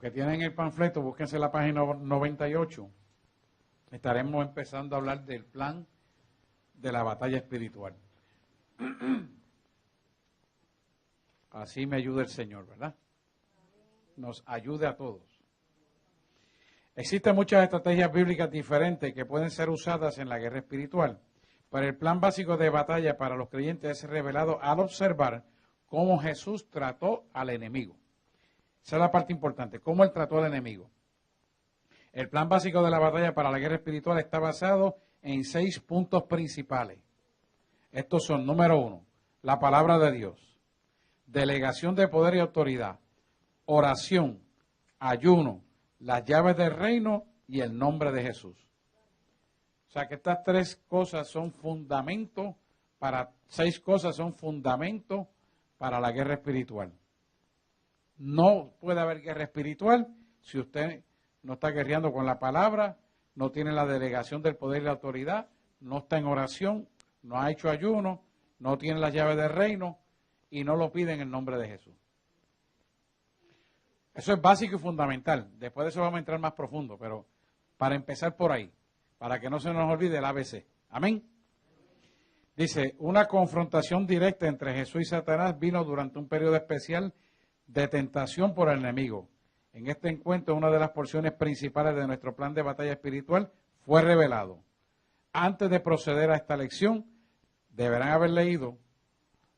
que tienen el panfleto, búsquense la página 98. Estaremos empezando a hablar del plan de la batalla espiritual. Así me ayuda el Señor, ¿verdad? Nos ayude a todos. Existen muchas estrategias bíblicas diferentes que pueden ser usadas en la guerra espiritual, pero el plan básico de batalla para los creyentes es revelado al observar cómo Jesús trató al enemigo. Esa es la parte importante, cómo él trató al enemigo. El plan básico de la batalla para la guerra espiritual está basado en 6 puntos principales. Estos son, número 1, la palabra de Dios, delegación de poder y autoridad, oración, ayuno, las llaves del reino y el nombre de Jesús. O sea que estas 6 cosas son fundamentos para la guerra espiritual. No puede haber guerra espiritual si usted no está guerreando con la palabra, no tiene la delegación del poder y la autoridad, no está en oración, no ha hecho ayuno, no tiene las llaves del reino y no lo pide en el nombre de Jesús. Eso es básico y fundamental. Después de eso vamos a entrar más profundo, pero para empezar por ahí, para que no se nos olvide el ABC. Amén. Dice, una confrontación directa entre Jesús y Satanás vino durante un periodo especial de tentación por el enemigo. En este encuentro, una de las porciones principales de nuestro plan de batalla espiritual fue revelado. Antes de proceder a esta lección, deberán haber leído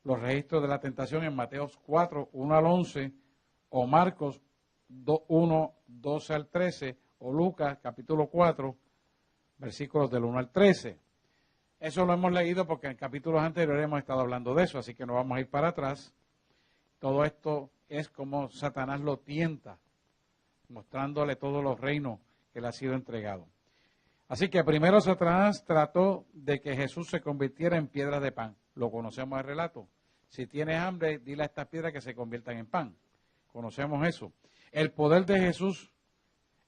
los registros de la tentación en Mateo 4, 1 al 11, o Marcos 1, 12 al 13, o Lucas capítulo 4, versículos del 1 al 13. Eso lo hemos leído porque en capítulos anteriores hemos estado hablando de eso, así que no vamos a ir para atrás. Todo esto es como Satanás lo tienta, mostrándole todos los reinos que le ha sido entregado. Así que primero Satanás trató de que Jesús se convirtiera en piedras de pan. Lo conocemos el relato. Si tienes hambre, dile a estas piedras que se conviertan en pan. Conocemos eso. El poder de Jesús,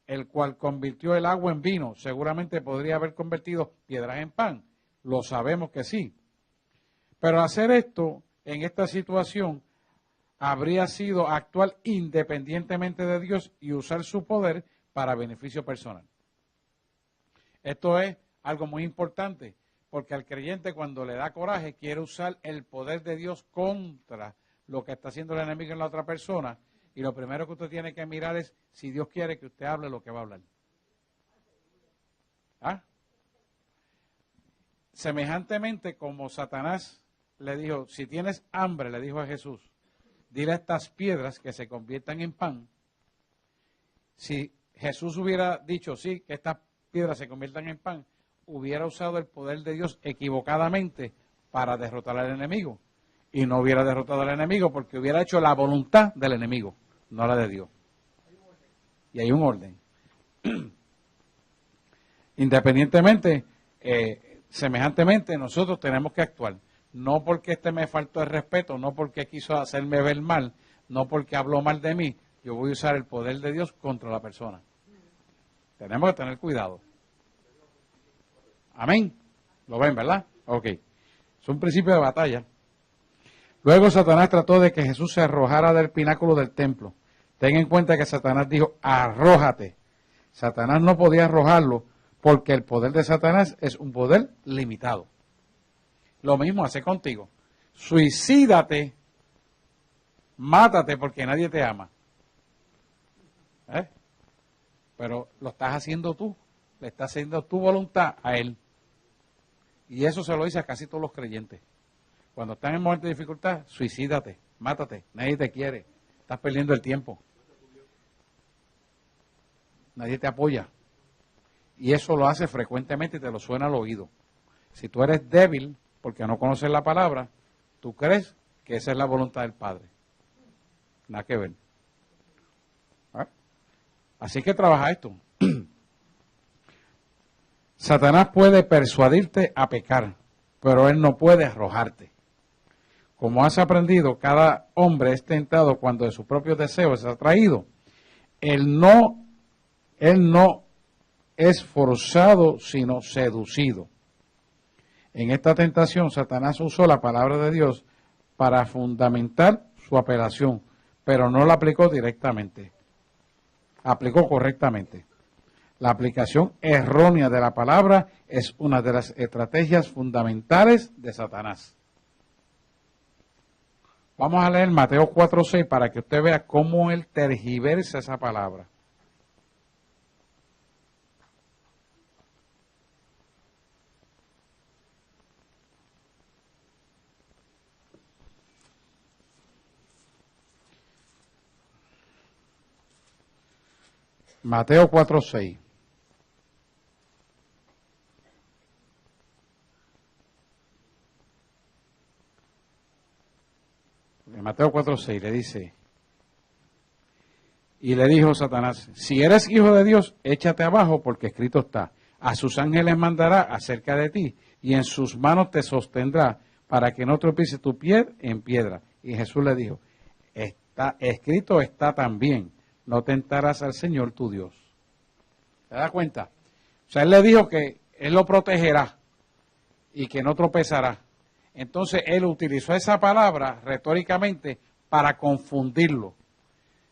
el cual convirtió el agua en vino, seguramente podría haber convertido piedras en pan. Lo sabemos que sí. Pero hacer esto en esta situación habría sido actuar independientemente de Dios y usar su poder para beneficio personal. Esto es algo muy importante, porque al creyente cuando le da coraje quiere usar el poder de Dios contra lo que está haciendo el enemigo en la otra persona, y lo primero que usted tiene que mirar es si Dios quiere que usted hable lo que va a hablar. ¿Ah? Semejantemente como Satanás le dijo, si tienes hambre, le dijo a Jesús, dile a estas piedras que se conviertan en pan. Si Jesús hubiera dicho, sí, que estas piedras se conviertan en pan, hubiera usado el poder de Dios equivocadamente para derrotar al enemigo. Y no hubiera derrotado al enemigo porque hubiera hecho la voluntad del enemigo, no la de Dios. Y hay un orden. Independientemente, semejantemente, nosotros tenemos que actuar. No porque me faltó el respeto, no porque quiso hacerme ver mal, no porque habló mal de mí, yo voy a usar el poder de Dios contra la persona. Tenemos que tener cuidado. Amén. ¿Lo ven, verdad? Ok. Es un principio de batalla. Luego Satanás trató de que Jesús se arrojara del pináculo del templo. Ten en cuenta que Satanás dijo, arrójate. Satanás no podía arrojarlo porque el poder de Satanás es un poder limitado. Lo mismo hace contigo. Suicídate, mátate porque nadie te ama. Pero lo estás haciendo tú, le estás haciendo tu voluntad a él. Y eso se lo dice a casi todos los creyentes. Cuando están en momentos de dificultad, suicídate, mátate, nadie te quiere, estás perdiendo el tiempo. Nadie te apoya. Y eso lo hace frecuentemente y te lo suena al oído. Si tú eres débil, porque no conoces la palabra, tú crees que esa es la voluntad del Padre. Nada que ver. Así que trabaja esto. Satanás puede persuadirte a pecar, pero él no puede arrojarte. Como has aprendido, cada hombre es tentado cuando de sus propios deseos es atraído. Él no es forzado, sino seducido. En esta tentación, Satanás usó la palabra de Dios para fundamentar su apelación, pero no la aplicó directamente. aplicó correctamente. La aplicación errónea de la palabra es una de las estrategias fundamentales de Satanás. Vamos a leer Mateo 4:6 para que usted vea cómo él tergiversa esa palabra. Mateo 4:6. En Mateo 4:6 le dice, y le dijo Satanás, si eres hijo de Dios, échate abajo porque escrito está, a sus ángeles mandará acerca de ti y en sus manos te sostendrá para que no tropieces tu pie en piedra. Y Jesús le dijo, escrito está también, no tentarás al Señor tu Dios. ¿Te das cuenta? O sea, él le dijo que él lo protegerá y que no tropezará. Entonces él utilizó esa palabra retóricamente para confundirlo.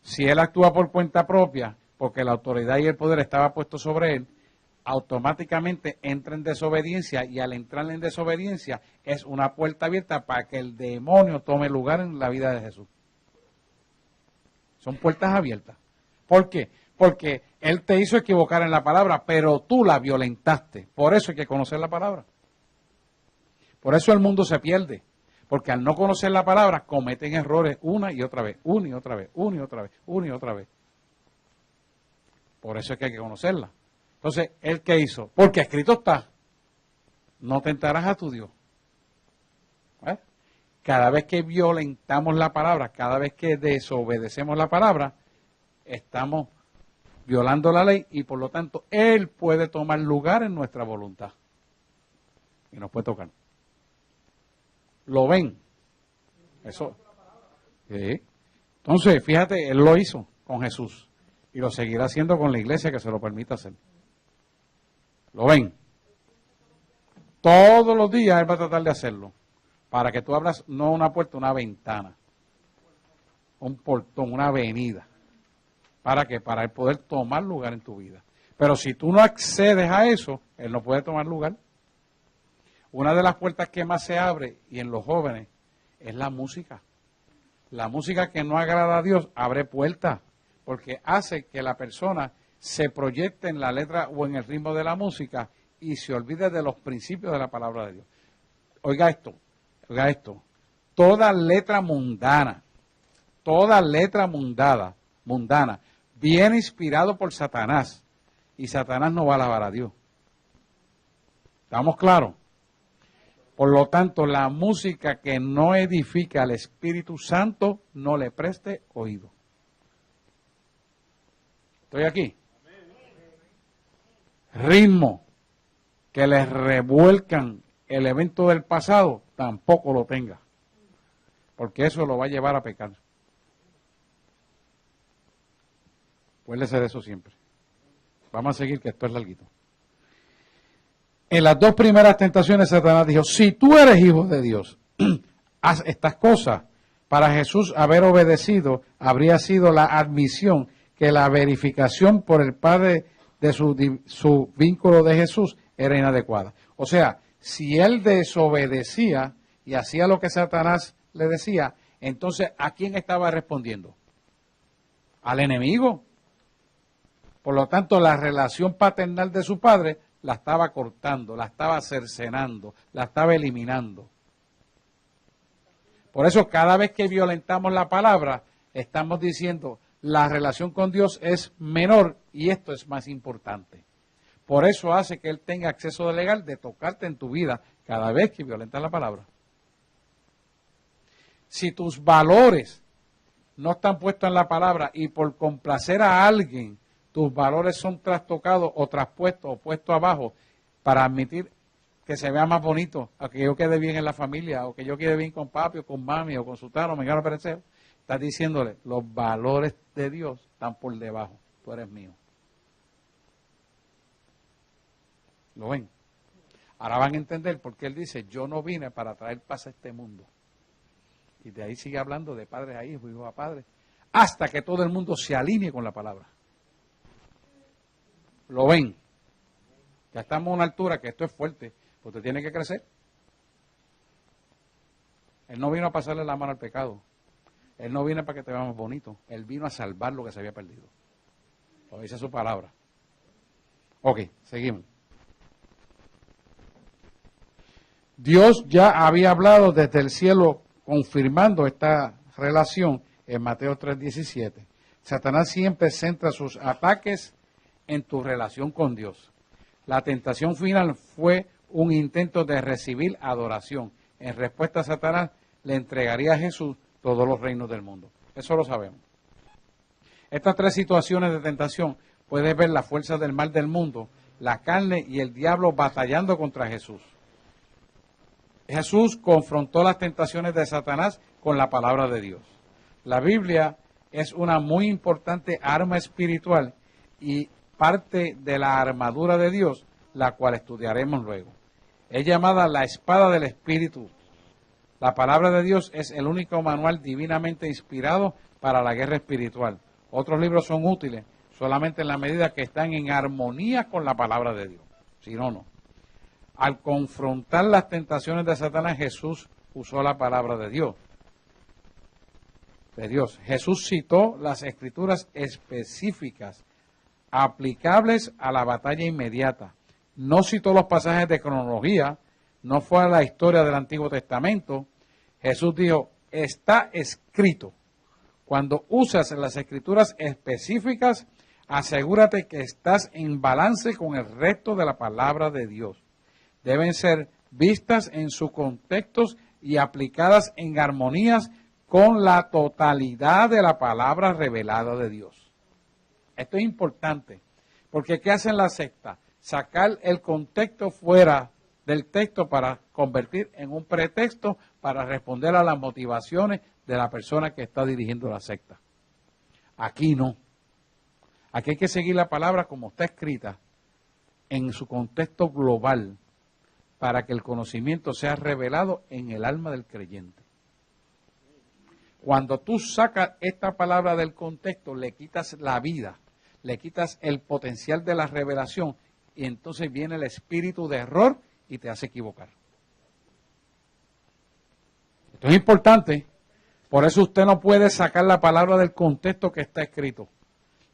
Si él actúa por cuenta propia, porque la autoridad y el poder estaba puesto sobre él, automáticamente entra en desobediencia y al entrar en desobediencia es una puerta abierta para que el demonio tome lugar en la vida de Jesús. Son puertas abiertas. ¿Por qué? Porque él te hizo equivocar en la palabra, pero tú la violentaste. Por eso hay que conocer la palabra. Por eso el mundo se pierde. Porque al no conocer la palabra, cometen errores una y otra vez, una y otra vez, una y otra vez, una y otra vez. Por eso es que hay que conocerla. Entonces, ¿él qué hizo? Porque escrito está, no tentarás a tu Dios. ¿Eh? Cada vez que violentamos la palabra, cada vez que desobedecemos la palabra, estamos violando la ley y por lo tanto él puede tomar lugar en nuestra voluntad y nos puede tocar. ¿Lo ven? Eso. Sí. Entonces, fíjate, él lo hizo con Jesús y lo seguirá haciendo con la iglesia que se lo permita hacer. ¿Lo ven? Todos los días él va a tratar de hacerlo para que tú abras no una puerta, una ventana, un portón, una avenida. ¿Para qué? Para él poder tomar lugar en tu vida. Pero si tú no accedes a eso, él no puede tomar lugar. Una de las puertas que más se abre, y en los jóvenes, es la música. La música que no agrada a Dios abre puertas, porque hace que la persona se proyecte en la letra o en el ritmo de la música y se olvide de los principios de la palabra de Dios. Oiga esto. Toda letra mundana viene inspirado por Satanás y Satanás no va a alabar a Dios. ¿Estamos claros? Por lo tanto, la música que no edifica al Espíritu Santo, no le preste oído. ¿Estoy aquí? Ritmo que les revuelcan el evento del pasado, tampoco lo tenga. Porque eso lo va a llevar a pecar. Acuérdese de eso siempre. Vamos a seguir, que esto es larguito. En las dos primeras tentaciones, Satanás dijo, si tú eres hijo de Dios, haz estas cosas. Para Jesús haber obedecido habría sido la admisión que la verificación por el Padre de su vínculo de Jesús era inadecuada. O sea, si él desobedecía y hacía lo que Satanás le decía, entonces, ¿a quién estaba respondiendo? Al enemigo. Por lo tanto, la relación paternal de su padre la estaba cortando, la estaba cercenando, la estaba eliminando. Por eso, cada vez que violentamos la palabra, estamos diciendo, la relación con Dios es menor y esto es más importante. Por eso hace que Él tenga acceso legal de tocarte en tu vida cada vez que violentas la palabra. Si tus valores no están puestos en la palabra y por complacer a alguien, tus valores son trastocados o traspuestos o puestos abajo para admitir que se vea más bonito, a que yo quede bien en la familia, o que yo quede bien con papi, o con mami, o con sultano, o me gano pereceo, estás diciéndole, los valores de Dios están por debajo, tú eres mío. ¿Lo ven? Ahora van a entender por qué él dice, yo no vine para traer paz a este mundo. Y de ahí sigue hablando de padres a hijos, hijos a padres, hasta que todo el mundo se alinee con la palabra. Lo ven. Ya estamos a una altura que esto es fuerte, porque tiene que crecer. Él no vino a pasarle la mano al pecado. Él no vino para que te veamos bonito. Él vino a salvar lo que se había perdido. Lo dice su palabra. Ok, seguimos. Dios ya había hablado desde el cielo confirmando esta relación en Mateo 3:17. Satanás siempre centra sus ataques en tu relación con Dios. La tentación final fue un intento de recibir adoración. En respuesta a Satanás le entregaría a Jesús todos los reinos del mundo. Eso lo sabemos. Estas tres situaciones de tentación, puedes ver la fuerza del mal del mundo, la carne y el diablo batallando contra Jesús. Jesús confrontó las tentaciones de Satanás con la palabra de Dios. La Biblia es una muy importante arma espiritual y parte de la armadura de Dios, la cual estudiaremos luego. Es llamada la espada del Espíritu. La palabra de Dios es el único manual divinamente inspirado para la guerra espiritual. Otros libros son útiles solamente en la medida que están en armonía con la palabra de Dios. Si no, no. Al confrontar las tentaciones de Satanás, Jesús usó la palabra de Dios. Jesús citó las escrituras específicas aplicables a la batalla inmediata. No citó los pasajes de cronología, no fue a la historia del Antiguo Testamento. Jesús dijo, está escrito. Cuando usas las escrituras específicas, asegúrate que estás en balance con el resto de la palabra de Dios. Deben ser vistas en su contexto y aplicadas en armonías con la totalidad de la palabra revelada de Dios. Esto es importante, porque ¿qué hacen las sectas? Sacar el contexto fuera del texto para convertir en un pretexto para responder a las motivaciones de la persona que está dirigiendo la secta. Aquí no. Aquí hay que seguir la palabra como está escrita en su contexto global para que el conocimiento sea revelado en el alma del creyente. Cuando tú sacas esta palabra del contexto, le quitas la vida, le quitas el potencial de la revelación y entonces viene el espíritu de error y te hace equivocar. Esto es importante, por eso usted no puede sacar la palabra del contexto que está escrito.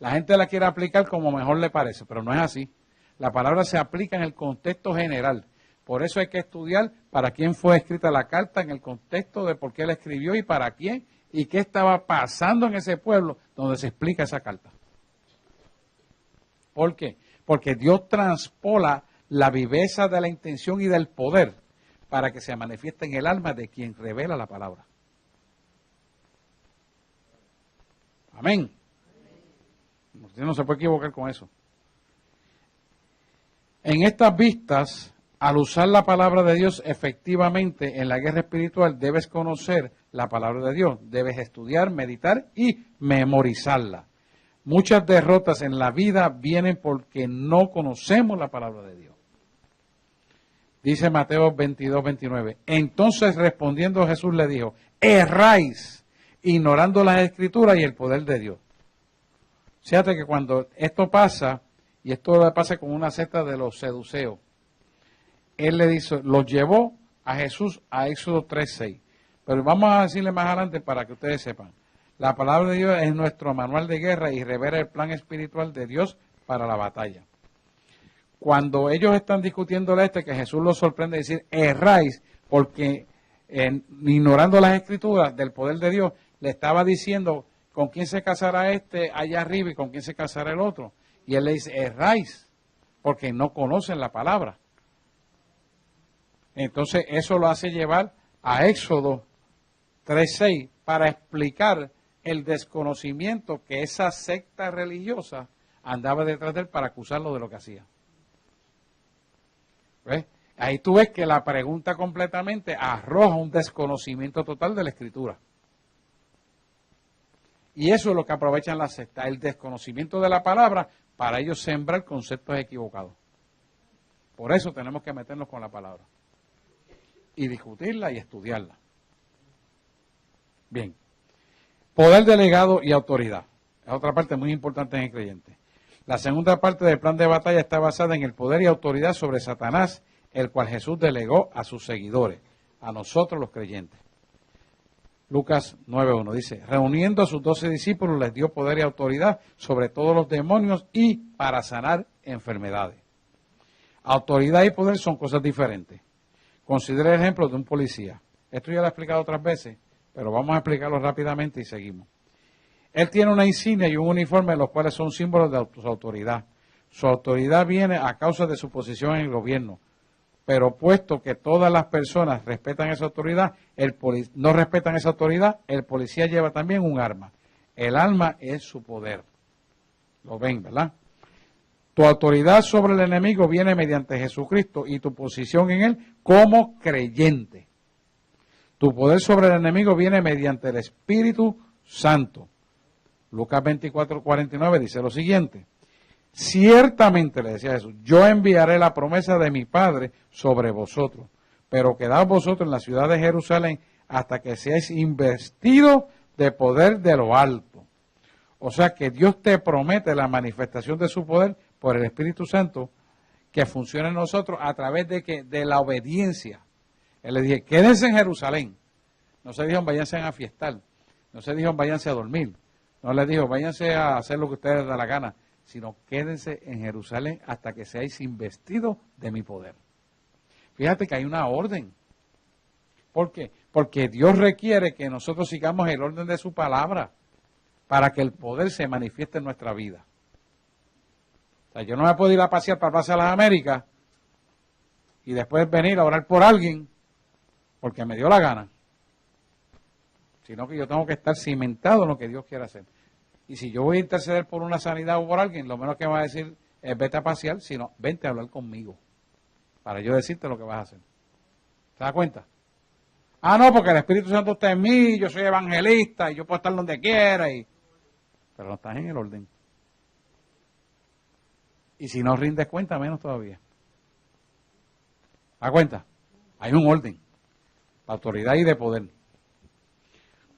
La gente la quiere aplicar como mejor le parece, pero no es así. La palabra se aplica en el contexto general. Por eso hay que estudiar para quién fue escrita la carta, en el contexto de por qué la escribió y para quién, y qué estaba pasando en ese pueblo donde se explica esa carta. ¿Por qué? Porque Dios transpola la viveza de la intención y del poder para que se manifieste en el alma de quien revela la palabra. Amén. Usted no se puede equivocar con eso. En estas vistas, al usar la palabra de Dios efectivamente en la guerra espiritual, debes conocer la palabra de Dios, debes estudiar, meditar y memorizarla. Muchas derrotas en la vida vienen porque no conocemos la palabra de Dios. Dice Mateo 22:29. Entonces respondiendo Jesús le dijo, erráis, ignorando las escrituras y el poder de Dios. Fíjate que cuando esto pasa, y esto le pasa con una secta de los seduceos, él le dice, los llevó a Jesús a Éxodo 3:6. Pero vamos a decirle más adelante para que ustedes sepan. La palabra de Dios es nuestro manual de guerra y revela el plan espiritual de Dios para la batalla. Cuando ellos están discutiendo que Jesús los sorprende y decir, erráis, porque ignorando las escrituras del poder de Dios, le estaba diciendo con quién se casará este allá arriba y con quién se casará el otro. Y él le dice, erráis, porque no conocen la palabra. Entonces eso lo hace llevar a Éxodo 3:6 para explicar el desconocimiento que esa secta religiosa andaba detrás de él para acusarlo de lo que hacía. ¿Ves? Ahí tú ves que la pregunta completamente arroja un desconocimiento total de la Escritura. Y eso es lo que aprovechan las sectas, el desconocimiento de la palabra para ellos sembrar conceptos equivocados. Por eso tenemos que meternos con la palabra y discutirla y estudiarla. Bien. Poder delegado y autoridad. Es otra parte muy importante en el creyente. La segunda parte del plan de batalla está basada en el poder y autoridad sobre Satanás, el cual Jesús delegó a sus seguidores, a nosotros los creyentes. Lucas 9:1 dice, reuniendo a sus 12 discípulos les dio poder y autoridad sobre todos los demonios y para sanar enfermedades. Autoridad y poder son cosas diferentes. Considere el ejemplo de un policía. Esto ya lo he explicado otras veces, pero vamos a explicarlo rápidamente y seguimos. Él tiene una insignia y un uniforme, los cuales son símbolos de su autoridad. Su autoridad viene a causa de su posición en el gobierno. Pero puesto que todas las personas respetan esa autoridad, no respetan esa autoridad, el policía lleva también un arma. El arma es su poder. Lo ven, ¿verdad? Tu autoridad sobre el enemigo viene mediante Jesucristo y tu posición en él como creyente. Tu poder sobre el enemigo viene mediante el Espíritu Santo. Lucas 24:49 dice lo siguiente. Ciertamente, le decía Jesús, yo enviaré la promesa de mi Padre sobre vosotros, pero quedaos vosotros en la ciudad de Jerusalén hasta que seáis investidos de poder de lo alto. O sea que Dios te promete la manifestación de su poder por el Espíritu Santo que funciona en nosotros a través de la obediencia. Él le dije, quédense en Jerusalén. No se dijo, váyanse a fiestar. No se dijo, váyanse a dormir. No le dijo, váyanse a hacer lo que ustedes les da la gana, sino quédense en Jerusalén hasta que seáis investidos de mi poder. Fíjate que hay una orden. ¿Por qué? Porque Dios requiere que nosotros sigamos el orden de su palabra para que el poder se manifieste en nuestra vida. O sea, yo no me puedo ir a pasear para Plaza de las Américas y después venir a orar por alguien porque me dio la gana. Sino que yo tengo que estar cimentado en lo que Dios quiere hacer. Y si yo voy a interceder por una sanidad o por alguien, lo menos que me va a decir es vete a pasear, sino vente a hablar conmigo, para yo decirte lo que vas a hacer. ¿Te das cuenta? Ah, no, porque el Espíritu Santo está en mí, yo soy evangelista y yo puedo estar donde quiera, pero no estás en el orden. Y si no rindes cuenta, menos todavía. ¿Te das cuenta? Hay un orden, de autoridad y de poder.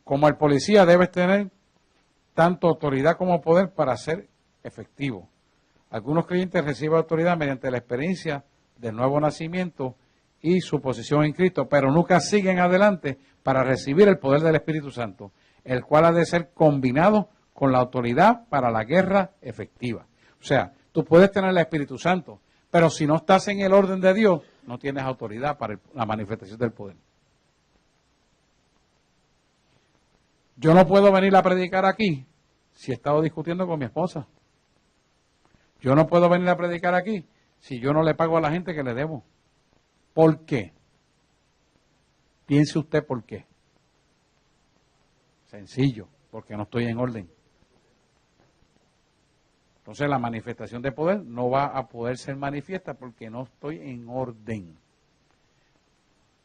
Como el policía debes tener tanto autoridad como poder para ser efectivo. Algunos creyentes reciben autoridad mediante la experiencia del nuevo nacimiento y su posición en Cristo, pero nunca siguen adelante para recibir el poder del Espíritu Santo, el cual ha de ser combinado con la autoridad para la guerra efectiva. O sea, tú puedes tener el Espíritu Santo, pero si no estás en el orden de Dios, no tienes autoridad para la manifestación del poder. Yo no puedo venir a predicar aquí si he estado discutiendo con mi esposa. Yo no puedo venir a predicar aquí si yo no le pago a la gente que le debo. ¿Por qué? Piense usted por qué. Sencillo, porque no estoy en orden. Entonces la manifestación de poder no va a poder ser manifiesta porque no estoy en orden.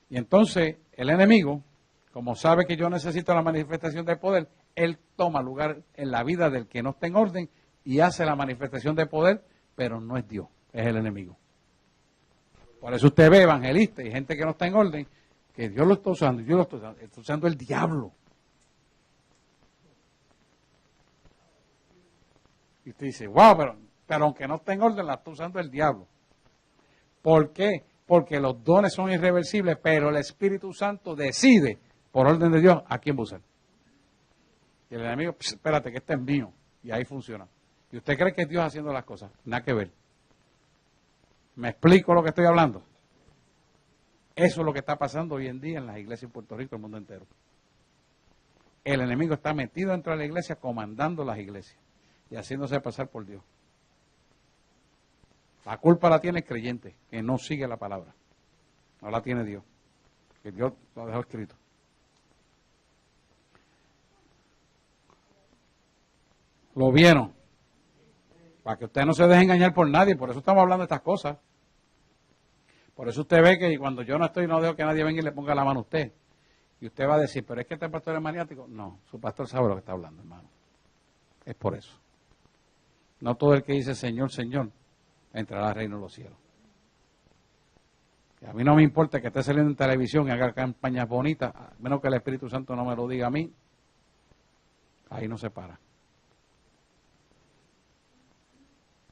Y entonces el enemigo, como sabe que yo necesito la manifestación de poder, él toma lugar en la vida del que no está en orden y hace la manifestación de poder, pero no es Dios, es el enemigo. Por eso usted ve evangelistas y gente que no está en orden, que Dios lo está usando, yo lo estoy usando el diablo. Y usted dice, wow, pero aunque no está en orden, la está usando el diablo. ¿Por qué? Porque los dones son irreversibles, pero el Espíritu Santo decide, por orden de Dios, a quién va a usar. Y el enemigo, espérate, que este es mío. Y ahí funciona. ¿Y usted cree que es Dios haciendo las cosas? Nada que ver. ¿Me explico lo que estoy hablando? Eso es lo que está pasando hoy en día en las iglesias en Puerto Rico y el mundo entero. El enemigo está metido dentro de la iglesia, comandando las iglesias y haciéndose pasar por Dios. La culpa la tiene el creyente, que no sigue la palabra. No la tiene Dios, que Dios lo dejó escrito. Lo vieron. Para que usted no se deje engañar por nadie, por eso estamos hablando de estas cosas. Por eso usted ve que cuando yo no estoy, no dejo que nadie venga y le ponga la mano a usted. Y usted va a decir, pero es que este pastor es maniático. No, su pastor sabe lo que está hablando, hermano. Es por eso. No todo el que dice Señor, Señor, entrará al reino de los cielos. Y a mí no me importa que esté saliendo en televisión y haga campañas bonitas, a menos que el Espíritu Santo no me lo diga a mí. Ahí no se para.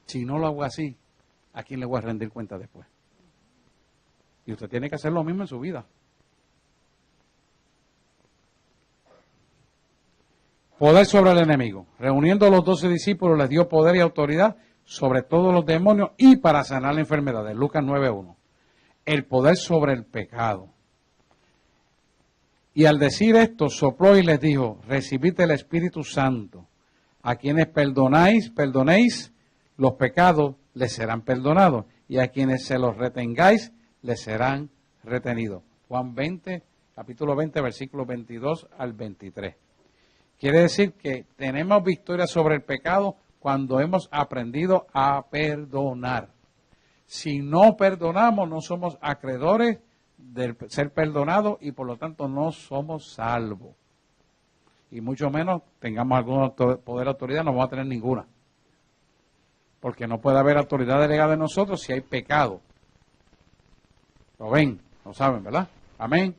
Si no lo hago así, ¿a quién le voy a rendir cuenta después? Y usted tiene que hacer lo mismo en su vida. Poder sobre el enemigo. Reuniendo a los 12 discípulos, les dio poder y autoridad sobre todos los demonios y para sanar la enfermedad. De Lucas 9:1. El poder sobre el pecado. Y al decir esto, sopló y les dijo, recibid el Espíritu Santo. A quienes perdonéis los pecados, les serán perdonados. Y a quienes se los retengáis, les serán retenidos. Juan 20, capítulo 20, versículos 22 al 23. Quiere decir que tenemos victoria sobre el pecado cuando hemos aprendido a perdonar. Si no perdonamos, no somos acreedores de ser perdonados y por lo tanto no somos salvos. Y mucho menos tengamos algún poder de autoridad, no vamos a tener ninguna. Porque no puede haber autoridad delegada en nosotros si hay pecado. ¿Lo ven? ¿Lo saben, verdad? Amén.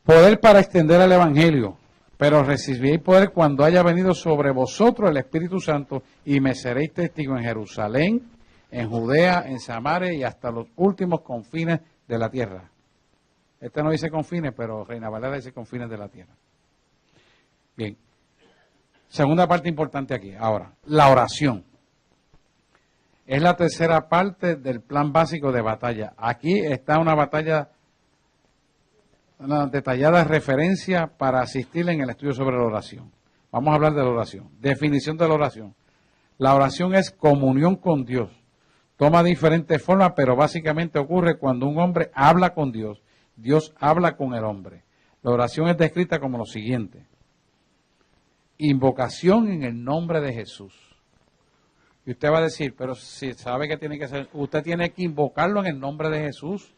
Poder para extender el Evangelio, pero recibiréis poder cuando haya venido sobre vosotros el Espíritu Santo y me seréis testigo en Jerusalén, en Judea, en Samaria y hasta los últimos confines de la tierra. Este no dice confines, pero Reina Valera dice confines de la tierra. Bien. Segunda parte importante aquí. Ahora, la oración. Es la tercera parte del plan básico de batalla. Aquí está una batalla, una detallada referencia para asistir en el estudio sobre la oración. Vamos a hablar de la oración. Definición de la oración. La oración es comunión con Dios. Toma diferentes formas, pero básicamente ocurre cuando un hombre habla con Dios. Dios habla con el hombre. La oración es descrita como lo siguiente. Invocación en el nombre de Jesús. Y usted va a decir, pero si sabe que tiene que hacer, usted tiene que invocarlo en el nombre de Jesús,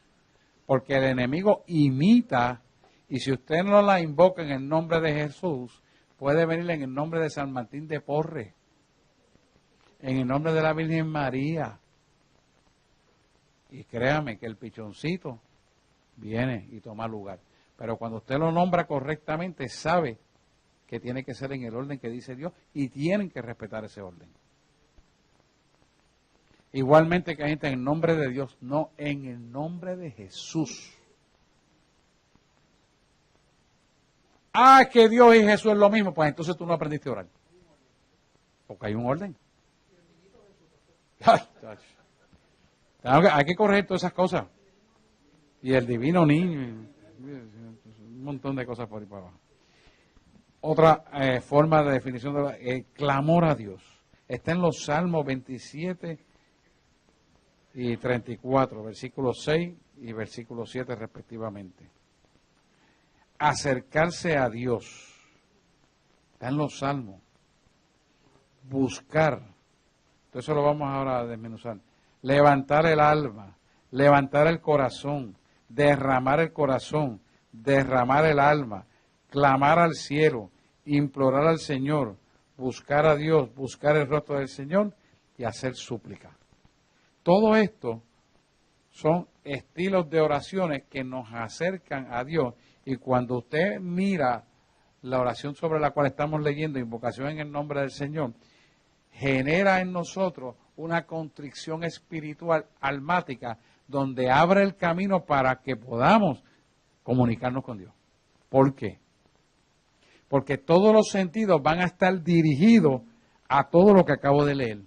porque el enemigo imita, y si usted no la invoca en el nombre de Jesús, puede venir en el nombre de San Martín de Porres, en el nombre de la Virgen María. Y créame que el pichoncito viene y toma lugar. Pero cuando usted lo nombra correctamente, sabe que tiene que ser en el orden que dice Dios y tienen que respetar ese orden. Igualmente que hay gente en el nombre de Dios, no en el nombre de Jesús. Ah, que Dios y Jesús es lo mismo, pues entonces tú no aprendiste a orar. Porque hay un orden. Hay que corregir todas esas cosas. Y el divino niño, un montón de cosas por ahí para abajo. Otra forma de definición de clamor a Dios. Está en los Salmos 27 y 34, versículos 6 y versículo 7 respectivamente. Acercarse a Dios. Está en los Salmos. Buscar. Entonces eso lo vamos ahora a desmenuzar. Levantar el alma, levantar el corazón, derramar el corazón, derramar el alma, clamar al cielo, implorar al Señor, buscar a Dios, buscar el rostro del Señor y hacer súplica. Todo esto son estilos de oraciones que nos acercan a Dios y cuando usted mira la oración sobre la cual estamos leyendo, invocación en el nombre del Señor, genera en nosotros una contrición espiritual almática donde abre el camino para que podamos comunicarnos con Dios. ¿Por qué? Porque todos los sentidos van a estar dirigidos a todo lo que acabo de leer.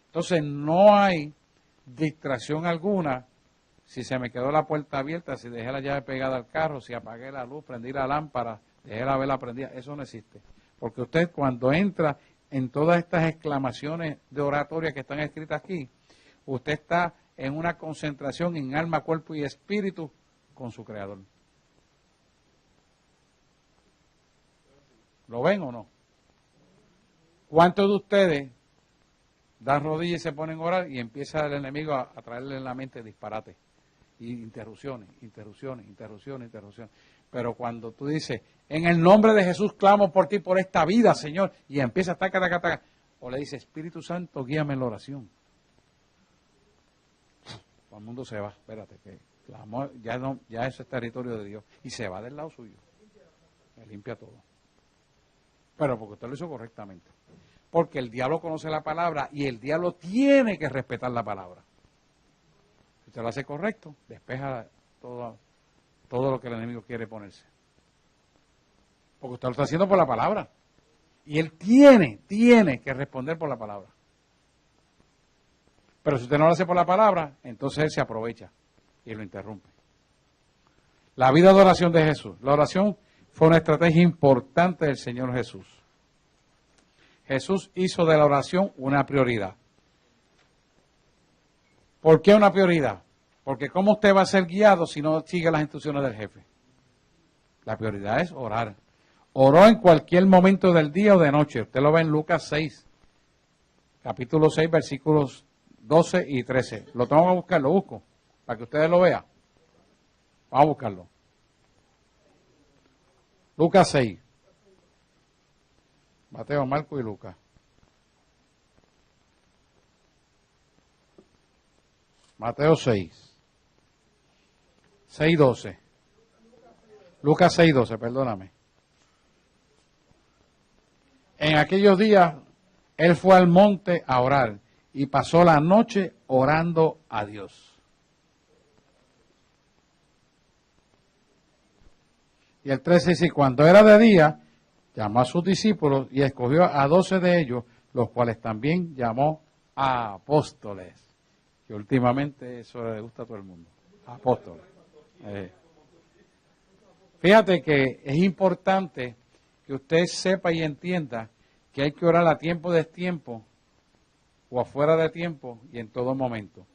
Entonces no hay distracción alguna si se me quedó la puerta abierta, si dejé la llave pegada al carro, si apagué la luz, prendí la lámpara, dejé la vela prendida. Eso no existe. Porque usted cuando entra en todas estas exclamaciones de oratoria que están escritas aquí, usted está en una concentración en alma, cuerpo y espíritu con su Creador. ¿Lo ven o no? ¿Cuántos de ustedes dan rodillas y se ponen a orar y empieza el enemigo a traerle en la mente disparates y interrupciones? Pero cuando tú dices, en el nombre de Jesús clamo por ti, por esta vida, Señor, y empieza a taca, o le dice, Espíritu Santo, guíame en la oración. Todo el mundo se va, espérate, que clamor, ya eso es territorio de Dios, y se va del lado suyo, me limpia todo. Pero porque usted lo hizo correctamente. Porque el diablo conoce la palabra y el diablo tiene que respetar la palabra. Si usted lo hace correcto, despeja todo lo que el enemigo quiere ponerse. Porque usted lo está haciendo por la palabra. Y él tiene que responder por la palabra. Pero si usted no lo hace por la palabra, entonces él se aprovecha y lo interrumpe. La vida de oración de Jesús. La oración fue una estrategia importante del Señor Jesús. Jesús hizo de la oración una prioridad. ¿Por qué una prioridad? Porque ¿cómo usted va a ser guiado si no sigue las instrucciones del jefe? La prioridad es orar. Oró en cualquier momento del día o de noche. Usted lo ve en Lucas 6, capítulo 6, versículos 12 y 13. Lo tengo que buscar, lo busco, para que ustedes lo vean. Vamos a buscarlo. Lucas 6. Mateo, Marco y Lucas. Mateo 6. 6:12. Lucas 6:12, perdóname. En aquellos días, él fue al monte a orar y pasó la noche orando a Dios. Y el 13 dice, cuando era de día, llamó a sus discípulos y escogió a 12 de ellos, los cuales también llamó a apóstoles. Que últimamente eso le gusta a todo el mundo. Apóstoles. Fíjate que es importante que usted sepa y entienda que hay que orar a tiempo de tiempo o afuera de tiempo y en todo momento.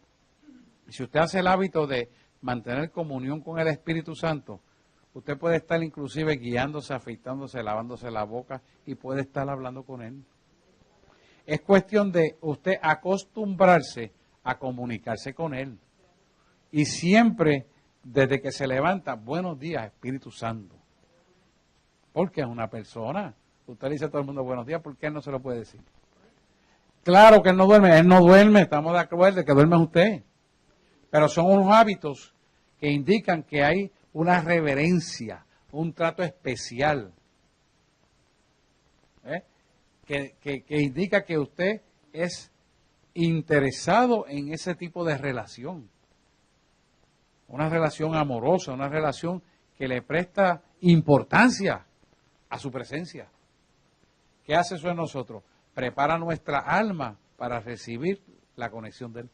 Y si usted hace el hábito de mantener comunión con el Espíritu Santo, usted puede estar inclusive guiándose, afeitándose, lavándose la boca y puede estar hablando con Él. Es cuestión de usted acostumbrarse a comunicarse con Él. Y siempre, desde que se levanta, buenos días, Espíritu Santo. Porque es una persona. Usted le dice a todo el mundo buenos días, ¿por qué Él no se lo puede decir? Claro que Él no duerme, estamos de acuerdo de que duerme usted. Pero son unos hábitos que indican que hay una reverencia, un trato especial, que indica que usted es interesado en ese tipo de relación. Una relación amorosa, una relación que le presta importancia a su presencia. ¿Qué hace eso en nosotros? Prepara nuestra alma para recibir la conexión de Él.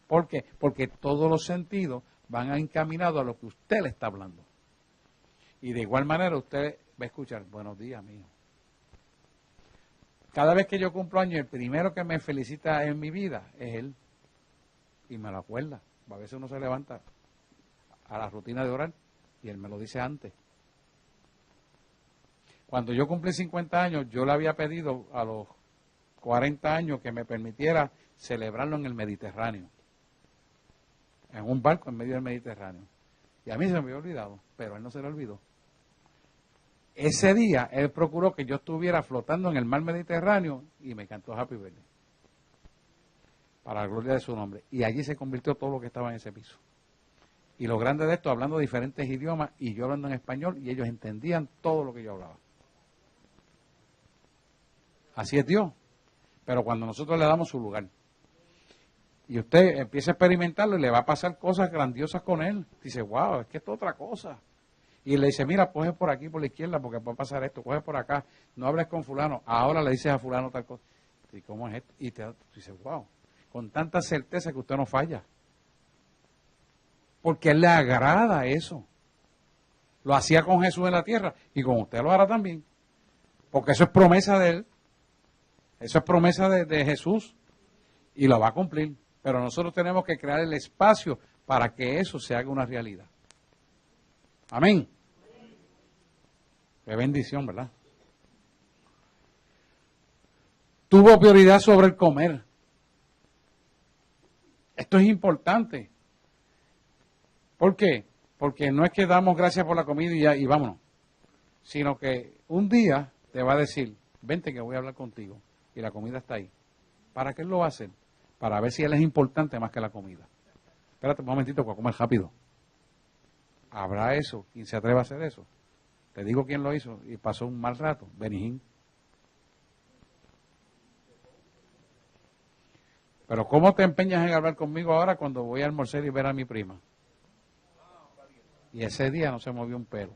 ¿Por qué? Porque todos los sentidos van encaminados a lo que usted le está hablando. Y de igual manera usted va a escuchar, buenos días, mío. Cada vez que yo cumplo años, el primero que me felicita en mi vida es Él. Y me lo acuerda. A veces uno se levanta a la rutina de orar y Él me lo dice antes. Cuando yo cumplí 50 años, yo le había pedido a los 40 años que me permitiera celebrarlo en el Mediterráneo. En un barco en medio del Mediterráneo. Y a mí se me había olvidado, pero a Él no se le olvidó. Ese día, Él procuró que yo estuviera flotando en el mar Mediterráneo y me cantó Happy Birthday. Para la gloria de su nombre. Y allí se convirtió todo lo que estaba en ese piso. Y lo grande de esto, hablando diferentes idiomas y yo hablando en español, y ellos entendían todo lo que yo hablaba. Así es Dios. Pero cuando nosotros le damos su lugar, y usted empieza a experimentarlo y le va a pasar cosas grandiosas con Él. Dice, wow, es que esto es otra cosa. Y le dice, mira, coge por aquí, por la izquierda, porque va a pasar esto, coge por acá, no hables con fulano, ahora le dices a fulano tal cosa. ¿Y cómo es esto? Y te dice, wow, con tanta certeza que usted no falla. Porque a Él le agrada eso. Lo hacía con Jesús en la tierra y con usted lo hará también. Porque eso es promesa de Él. Eso es promesa de Jesús y lo va a cumplir. Pero nosotros tenemos que crear el espacio para que eso se haga una realidad. Amén. Qué bendición, ¿verdad? Tuvo prioridad sobre el comer. Esto es importante. ¿Por qué? Porque no es que damos gracias por la comida y vámonos. Sino que un día te va a decir, vente que voy a hablar contigo. Y la comida está ahí. ¿Para qué Él lo va a hacer? Para ver si Él es importante más que la comida. Espérate un momentito para comer rápido. ¿Habrá eso? ¿Quién se atreve a hacer eso? Te digo quién lo hizo y pasó un mal rato. Benijín. Pero ¿cómo te empeñas en hablar conmigo ahora cuando voy a almorzar y ver a mi prima? Y ese día no se movió un pelo.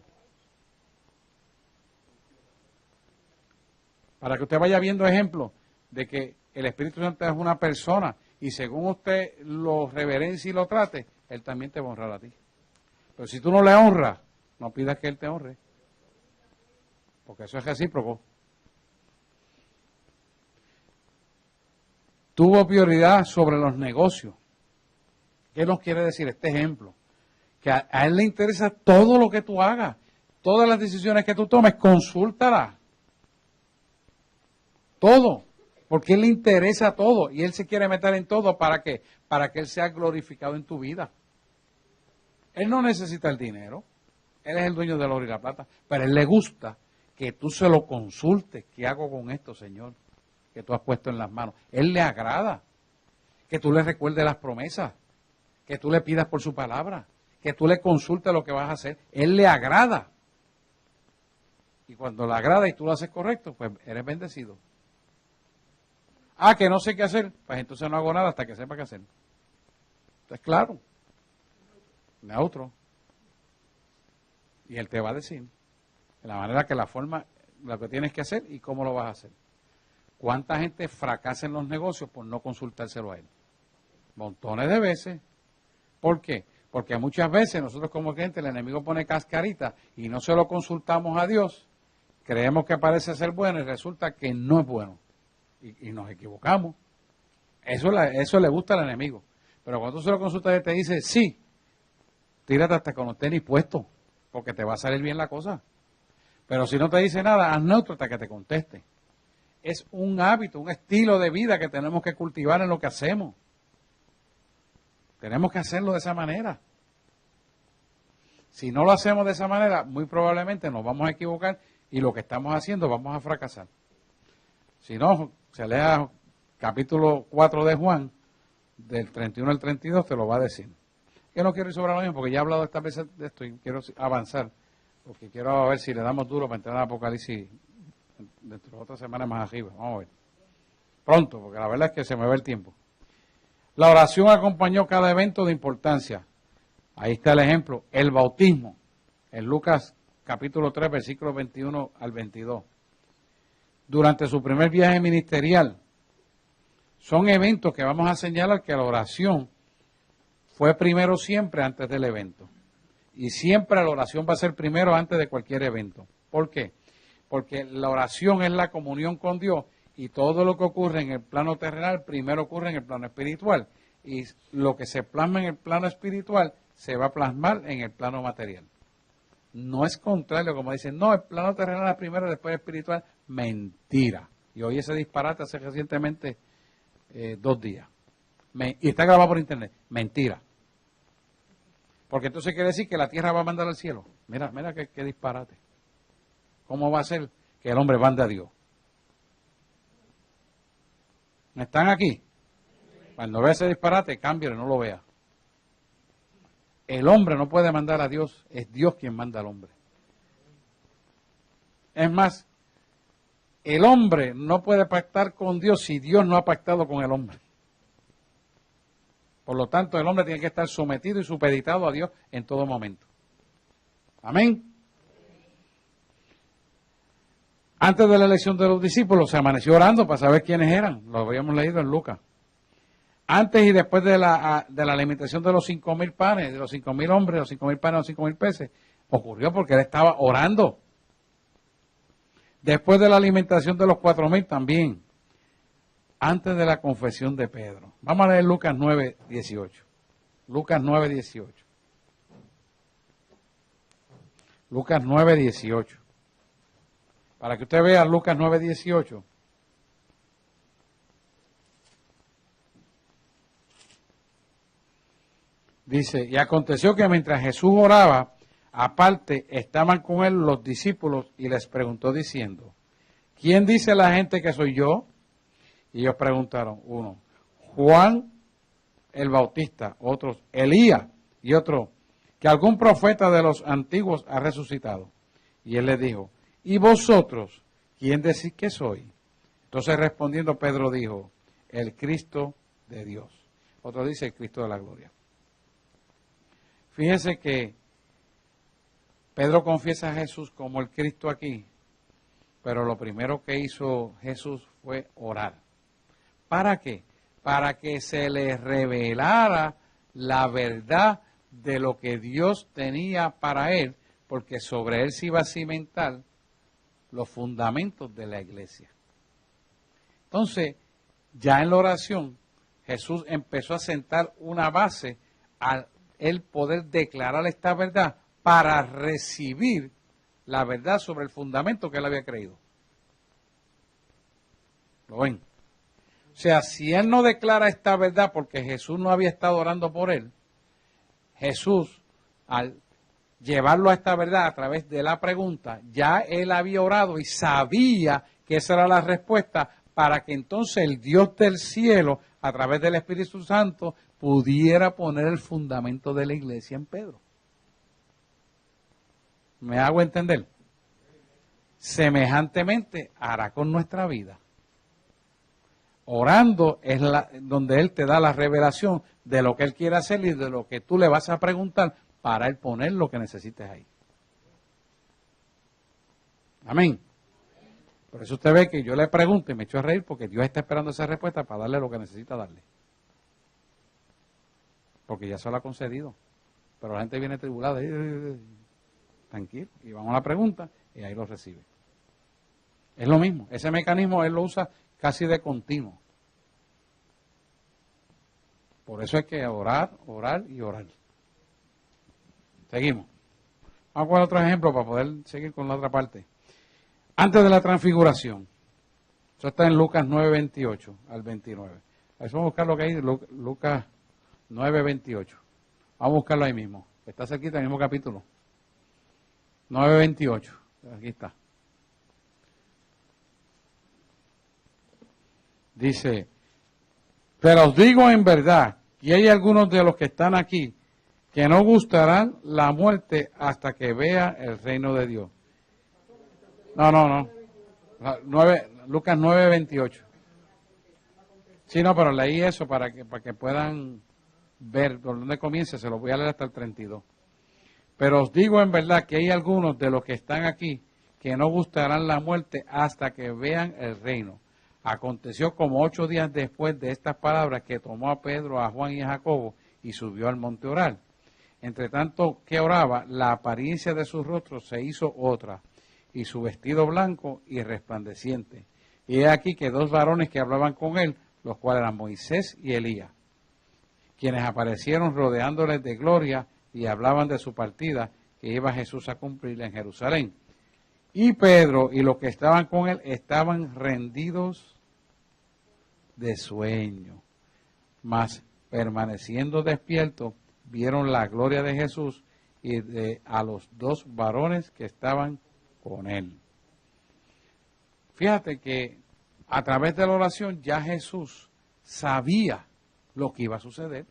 Para que usted vaya viendo ejemplos de que el Espíritu Santo es una persona y según usted lo reverencie y lo trate, Él también te va a honrar a ti. Pero si tú no le honras, no pidas que Él te honre. Porque eso es recíproco. Tuvo prioridad sobre los negocios. ¿Qué nos quiere decir este ejemplo? Que a Él le interesa todo lo que tú hagas. Todas las decisiones que tú tomes, consúltalas. Todo. Porque Él le interesa todo. Y Él se quiere meter en todo. ¿Para qué? Para que Él sea glorificado en tu vida. Él no necesita el dinero. Él es el dueño del oro y la plata. Pero a Él le gusta que tú se lo consultes. ¿Qué hago con esto, Señor? Que tú has puesto en las manos. Él le agrada que tú le recuerdes las promesas, que tú le pidas por su palabra, que tú le consultes lo que vas a hacer. Él le agrada. Y cuando le agrada y tú lo haces correcto, pues eres bendecido. Ah, que no sé qué hacer, pues entonces no hago nada hasta que sepa qué hacer. Entonces, claro, neutro. Y Él te va a decir de la manera que la forma, lo que tienes que hacer y cómo lo vas a hacer. ¿Cuánta gente fracasa en los negocios por no consultárselo a Él? Montones de veces. ¿Por qué? Porque muchas veces nosotros como clientes, el enemigo pone cascarita y no se lo consultamos a Dios, creemos que parece ser bueno y resulta que no es bueno. Y nos equivocamos. Eso le gusta al enemigo. Pero cuando tú se lo consultas, Él te dice, sí, tírate hasta con los tenis puestos, porque te va a salir bien la cosa. Pero si no te dice nada, haz neutro hasta que te conteste. Es un hábito, un estilo de vida que tenemos que cultivar en lo que hacemos. Tenemos que hacerlo de esa manera. Si no lo hacemos de esa manera, muy probablemente nos vamos a equivocar y lo que estamos haciendo vamos a fracasar. Si no, se lea capítulo 4 de Juan, del 31 al 32, te lo va a decir. Yo no quiero ir sobre lo mismo porque ya he hablado esta vez de esto y quiero avanzar, porque quiero ver si le damos duro para entrar al Apocalipsis dentro de otra semana más arriba. Vamos a ver. Pronto, porque la verdad es que se me va el tiempo. La oración acompañó cada evento de importancia. Ahí está el ejemplo. El bautismo. En Lucas capítulo 3, versículos 21 al 22. Durante su primer viaje ministerial. Son eventos que vamos a señalar que la oración fue primero siempre antes del evento. Y siempre la oración va a ser primero antes de cualquier evento. ¿Por qué? Porque la oración es la comunión con Dios y todo lo que ocurre en el plano terrenal primero ocurre en el plano espiritual. Y lo que se plasma en el plano espiritual se va a plasmar en el plano material. No es contrario, como dicen, no, el plano terrenal es primero, después el espiritual. Mentira. Y oí ese disparate hace recientemente 2 días. Y está grabado por internet. Mentira. Porque entonces quiere decir que la tierra va a mandar al cielo. Mira qué disparate. ¿Cómo va a ser que el hombre mande a Dios? ¿Están aquí? Cuando vea ese disparate, cámbialo, no lo vea. El hombre no puede mandar a Dios, es Dios quien manda al hombre. Es más, el hombre no puede pactar con Dios si Dios no ha pactado con el hombre. Por lo tanto, el hombre tiene que estar sometido y supeditado a Dios en todo momento. Amén. Antes de la elección de los discípulos, se amaneció orando para saber quiénes eran. Lo habíamos leído en Lucas. Antes y después de la alimentación de los 5,000 panes, de los 5,000 hombres, los 5,000 panes, los 5,000 peces, ocurrió porque él estaba orando. Después de la alimentación de los 4,000 también. Antes de la confesión de Pedro. Vamos a leer Lucas 9:18. Lucas 9:18. Lucas 9:18. Para que usted vea Lucas 9:18. Dice, y aconteció que mientras Jesús oraba, aparte estaban con él los discípulos y les preguntó diciendo, ¿quién dice la gente que soy yo? Y ellos preguntaron, uno, Juan el Bautista, otros, Elías, y otro, que algún profeta de los antiguos ha resucitado. Y él les dijo, ¿y vosotros quién decís que soy? Entonces respondiendo Pedro dijo, el Cristo de Dios. Otro dice el Cristo de la gloria. Fíjese que Pedro confiesa a Jesús como el Cristo aquí, pero lo primero que hizo Jesús fue orar. ¿Para qué? Para que se le revelara la verdad de lo que Dios tenía para él, porque sobre él se iba a cimentar los fundamentos de la iglesia. Entonces, ya en la oración, Jesús empezó a sentar una base al él poder declarar esta verdad para recibir la verdad sobre el fundamento que él había creído. ¿Lo ven? O sea, si él no declara esta verdad porque Jesús no había estado orando por él, Jesús, al llevarlo a esta verdad a través de la pregunta, ya él había orado y sabía que esa era la respuesta para que entonces el Dios del cielo, a través del Espíritu Santo, pudiera poner el fundamento de la iglesia en Pedro. ¿Me hago entender? Semejantemente hará con nuestra vida. Orando es donde Él te da la revelación de lo que Él quiere hacer y de lo que tú le vas a preguntar para Él poner lo que necesites ahí. Amén. Por eso usted ve que yo le pregunto y me echo a reír porque Dios está esperando esa respuesta para darle lo que necesita darle. Porque ya se lo ha concedido. Pero la gente viene tribulada. Tranquilo. Y vamos a la pregunta y ahí lo recibe. Es lo mismo. Ese mecanismo Él lo usa casi de continuo. Por eso hay que orar, orar y orar. Seguimos. Vamos a poner otro ejemplo para poder seguir con la otra parte. Antes de la transfiguración. Eso está en Lucas 9, 28 al 29. Vamos a buscar lo que hay de Lucas 9, 28. Vamos a buscarlo ahí mismo. Está cerquita del mismo capítulo. 9, 28. Aquí está. Dice, pero os digo en verdad, que hay algunos de los que están aquí que no gustarán la muerte hasta que vean el reino de Dios. No. Lucas 9, 28. Sí, no, pero leí eso para que puedan ver por dónde comienza, se lo voy a leer hasta el 32. Pero os digo en verdad que hay algunos de los que están aquí que no gustarán la muerte hasta que vean el reino. Aconteció como 8 días después de estas palabras que tomó a Pedro, a Juan y a Jacobo y subió al monte a orar. Entre tanto que oraba, la apariencia de su rostro se hizo otra, y su vestido blanco y resplandeciente. Y he aquí que 2 varones que hablaban con él, los cuales eran Moisés y Elías, quienes aparecieron rodeándoles de gloria y hablaban de su partida que iba Jesús a cumplir en Jerusalén. Y Pedro y los que estaban con él estaban rendidos de sueño, mas permaneciendo despiertos vieron la gloria de Jesús y a los 2 varones que estaban con él. Fíjate que a través de la oración ya Jesús sabía lo que iba a suceder.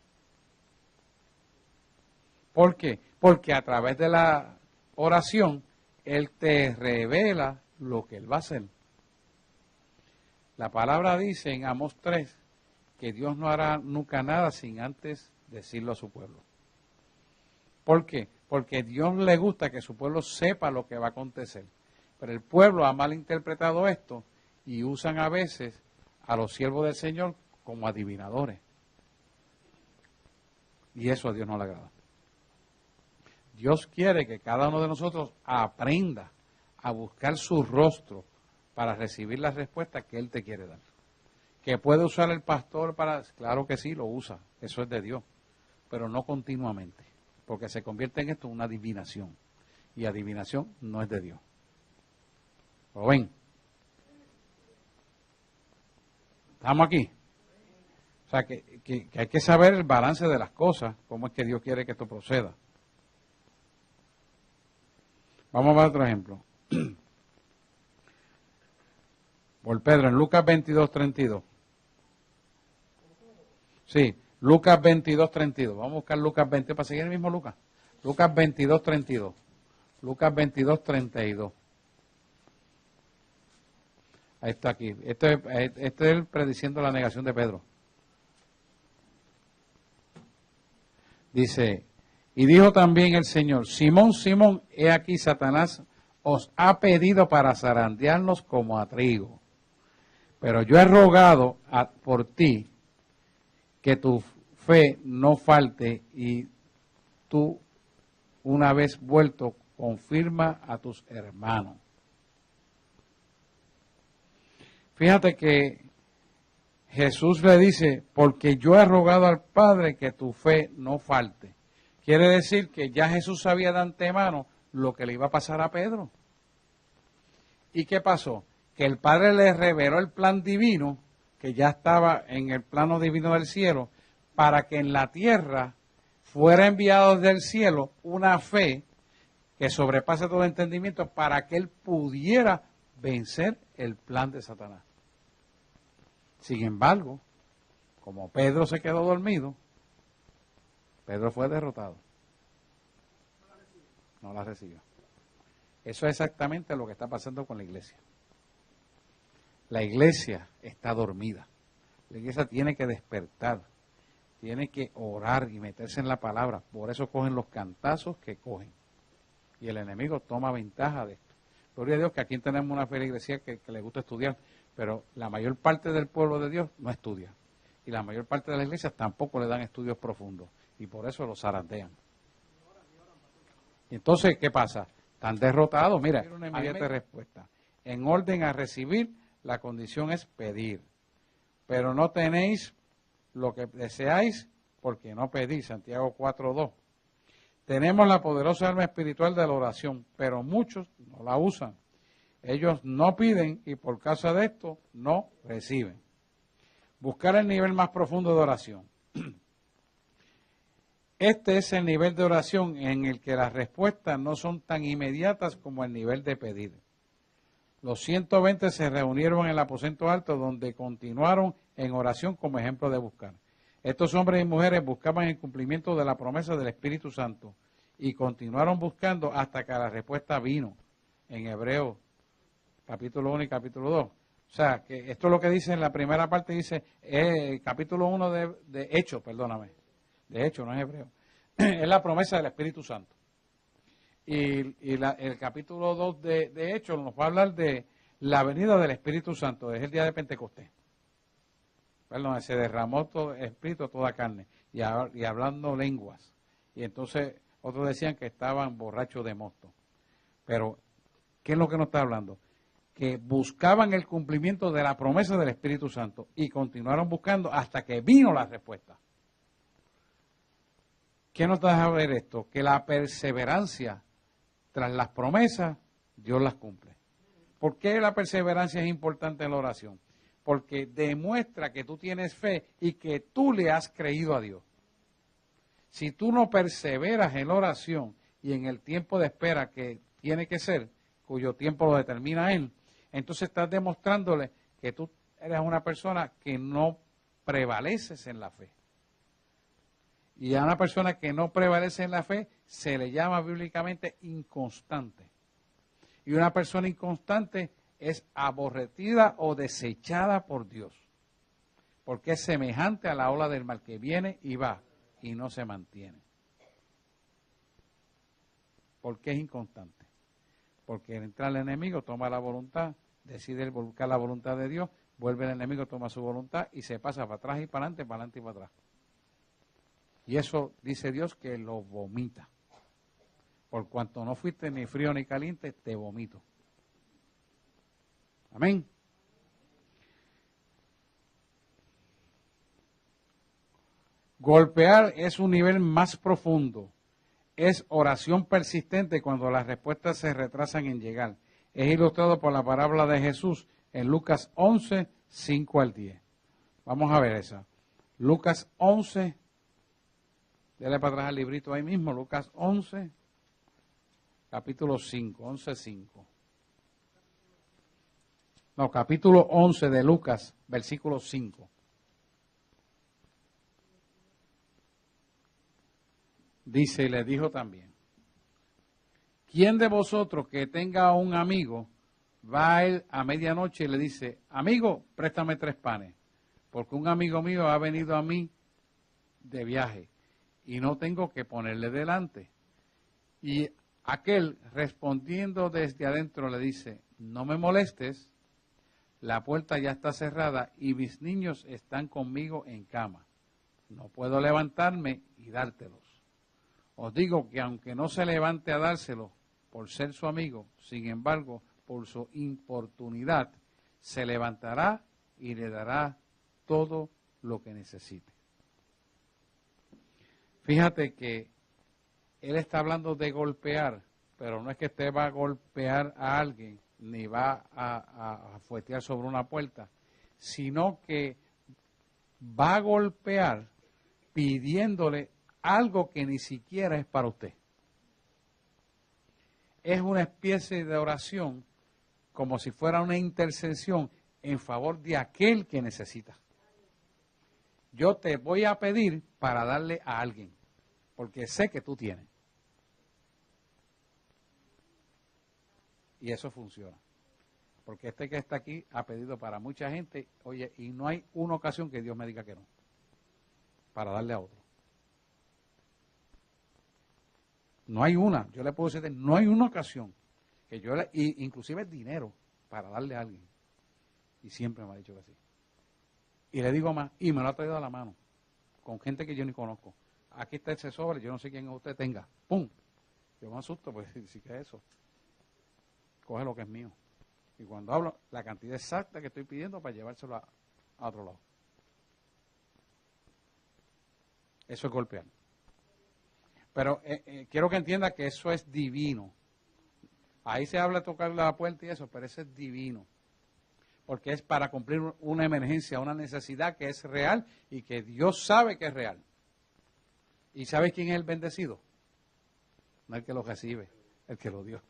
¿Por qué? Porque a través de la oración Él te revela lo que Él va a hacer. La palabra dice en Amós 3 que Dios no hará nunca nada sin antes decirlo a su pueblo. ¿Por qué? Porque a Dios le gusta que su pueblo sepa lo que va a acontecer. Pero el pueblo ha malinterpretado esto y usan a veces a los siervos del Señor como adivinadores. Y eso a Dios no le agrada. Dios quiere que cada uno de nosotros aprenda a buscar su rostro para recibir la respuesta que Él te quiere dar. ¿Que puede usar el pastor para...? Claro que sí, lo usa. Eso es de Dios. Pero no continuamente. Porque se convierte en esto una adivinación. Y adivinación no es de Dios. ¿Lo ven? ¿Estamos aquí? O sea, que hay que saber el balance de las cosas, cómo es que Dios quiere que esto proceda. Vamos a ver otro ejemplo. Por Pedro, en Lucas 22, 32. Sí, Lucas 22, 32. Vamos a buscar Lucas 20 para seguir el mismo Lucas. Lucas 22, 32. Lucas 22, 32. Ahí está aquí. Esto es él prediciendo la negación de Pedro. Dice, y dijo también el Señor, Simón, Simón, he aquí Satanás os ha pedido para zarandearnos como a trigo. Pero yo he rogado por ti que tu fe no falte y tú, una vez vuelto, confirma a tus hermanos. Fíjate que Jesús le dice, porque yo he rogado al Padre que tu fe no falte. Quiere decir que ya Jesús sabía de antemano lo que le iba a pasar a Pedro. ¿Y qué pasó? Que el Padre le reveló el plan divino, que ya estaba en el plano divino del cielo, para que en la tierra fuera enviado desde el cielo una fe que sobrepase todo entendimiento para que él pudiera vencer el plan de Satanás. Sin embargo, como Pedro se quedó dormido, Pedro fue derrotado. No la recibió. Eso es exactamente lo que está pasando con la iglesia. La iglesia está dormida. La iglesia tiene que despertar, tiene que orar y meterse en la palabra. Por eso cogen los cantazos que cogen. Y el enemigo toma ventaja de esto. Gloria a Dios que aquí tenemos una feligresía que le gusta estudiar, pero la mayor parte del pueblo de Dios no estudia. Y la mayor parte de las iglesias tampoco le dan estudios profundos. Y por eso los zarandean. Y entonces, ¿qué pasa? Están derrotados. Mira, una inmediata respuesta. En orden a recibir, la condición es pedir. Pero no tenéis lo que deseáis porque no pedís. Santiago 4:2. Tenemos la poderosa arma espiritual de la oración, pero muchos no la usan. Ellos no piden y por causa de esto no reciben. Buscar el nivel más profundo de oración. Este es el nivel de oración en el que las respuestas no son tan inmediatas como el nivel de pedir. Los 120 se reunieron en el aposento alto donde continuaron en oración como ejemplo de buscar. Estos hombres y mujeres buscaban el cumplimiento de la promesa del Espíritu Santo y continuaron buscando hasta que la respuesta vino en Hebreos capítulo 1 y capítulo 2. O sea, que esto es lo que dice en la primera parte, dice capítulo 1 de Hechos, perdóname. De hecho, no es hebreo. Es la promesa del Espíritu Santo. Y el capítulo 2 de Hechos nos va a hablar de la venida del Espíritu Santo. Es el día de Pentecostés. Perdón, se derramó todo el Espíritu, toda carne. Y hablando lenguas. Y entonces otros decían que estaban borrachos de mosto. Pero, ¿qué es lo que nos está hablando? Que buscaban el cumplimiento de la promesa del Espíritu Santo. Y continuaron buscando hasta que vino la respuesta. ¿Qué nos deja ver esto? Que la perseverancia tras las promesas, Dios las cumple. ¿Por qué la perseverancia es importante en la oración? Porque demuestra que tú tienes fe y que tú le has creído a Dios. Si tú no perseveras en la oración y en el tiempo de espera que tiene que ser, cuyo tiempo lo determina Él, entonces estás demostrándole que tú eres una persona que no prevaleces en la fe. Y a una persona que no prevalece en la fe se le llama bíblicamente inconstante. Y una persona inconstante es aborrecida o desechada por Dios. Porque es semejante a la ola del mar que viene y va y no se mantiene. ¿Por qué es inconstante? Porque al entrar el enemigo toma la voluntad, decide buscar la voluntad de Dios, vuelve el enemigo, toma su voluntad y se pasa para atrás y para adelante y para atrás. Y eso dice Dios que lo vomita. Por cuanto no fuiste ni frío ni caliente, te vomito. Amén. Golpear es un nivel más profundo. Es oración persistente cuando las respuestas se retrasan en llegar. Es ilustrado por la parábola de Jesús en Lucas 11, 5 al 10. Vamos a ver esa. Lucas 11, dale para atrás al librito ahí mismo, Lucas 11, capítulo 5, 11, 5. No, capítulo 11 de Lucas, versículo 5. Dice, y le dijo también, ¿quién de vosotros que tenga un amigo va a él a medianoche y le dice, amigo, préstame 3 panes, porque un amigo mío ha venido a mí de viaje y no tengo que ponerle delante. Y aquel respondiendo desde adentro le dice, no me molestes, la puerta ya está cerrada y mis niños están conmigo en cama. No puedo levantarme y dártelos. Os digo que aunque no se levante a dárselo por ser su amigo, sin embargo, por su importunidad, se levantará y le dará todo lo que necesite. Fíjate que él está hablando de golpear, pero no es que usted va a golpear a alguien, ni va a fuetear sobre una puerta, sino que va a golpear pidiéndole algo que ni siquiera es para usted. Es una especie de oración como si fuera una intercesión en favor de aquel que necesita. Yo te voy a pedir para darle a alguien, porque sé que tú tienes. Y eso funciona. Porque este que está aquí ha pedido para mucha gente, oye, y no hay una ocasión que Dios me diga que no, para darle a otro. No hay una, yo le puedo decir, no hay una ocasión que yo le, inclusive dinero, para darle a alguien. Y siempre me ha dicho que sí. Y le digo más, y me lo ha traído a la mano, con gente que yo ni conozco. Aquí está ese sobre, yo no sé quién usted tenga. ¡Pum! Yo me asusto, pues sí que es eso. Coge lo que es mío. Y cuando hablo, la cantidad exacta que estoy pidiendo para llevárselo a otro lado. Eso es golpear. Pero quiero que entienda que eso es divino. Ahí se habla de tocar la puerta y eso, pero eso es divino. Porque es para cumplir una emergencia, una necesidad que es real y que Dios sabe que es real. ¿Y sabe quién es el bendecido? No el que lo recibe, el que lo dio.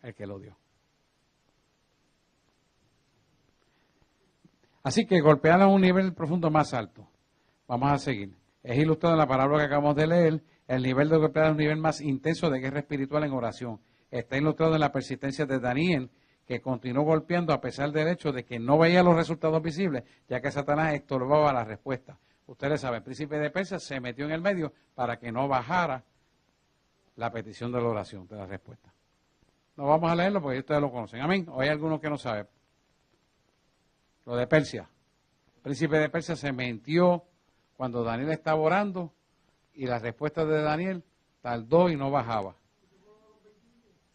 El que lo dio. Así que golpear a un nivel profundo más alto. Vamos a seguir. Es ilustrado en la palabra que acabamos de leer, el nivel de golpear a un nivel más intenso de guerra espiritual en oración. Está ilustrado en la persistencia de Daniel, que continuó golpeando a pesar del hecho de que no veía los resultados visibles, ya que Satanás estorbaba la respuesta. Ustedes saben, el príncipe de Persia se metió en el medio para que no bajara la petición de la oración, de la respuesta. No vamos a leerlo porque ustedes lo conocen. Amén. O hay algunos que no saben. Lo de Persia. El príncipe de Persia se metió cuando Daniel estaba orando y la respuesta de Daniel tardó y no bajaba.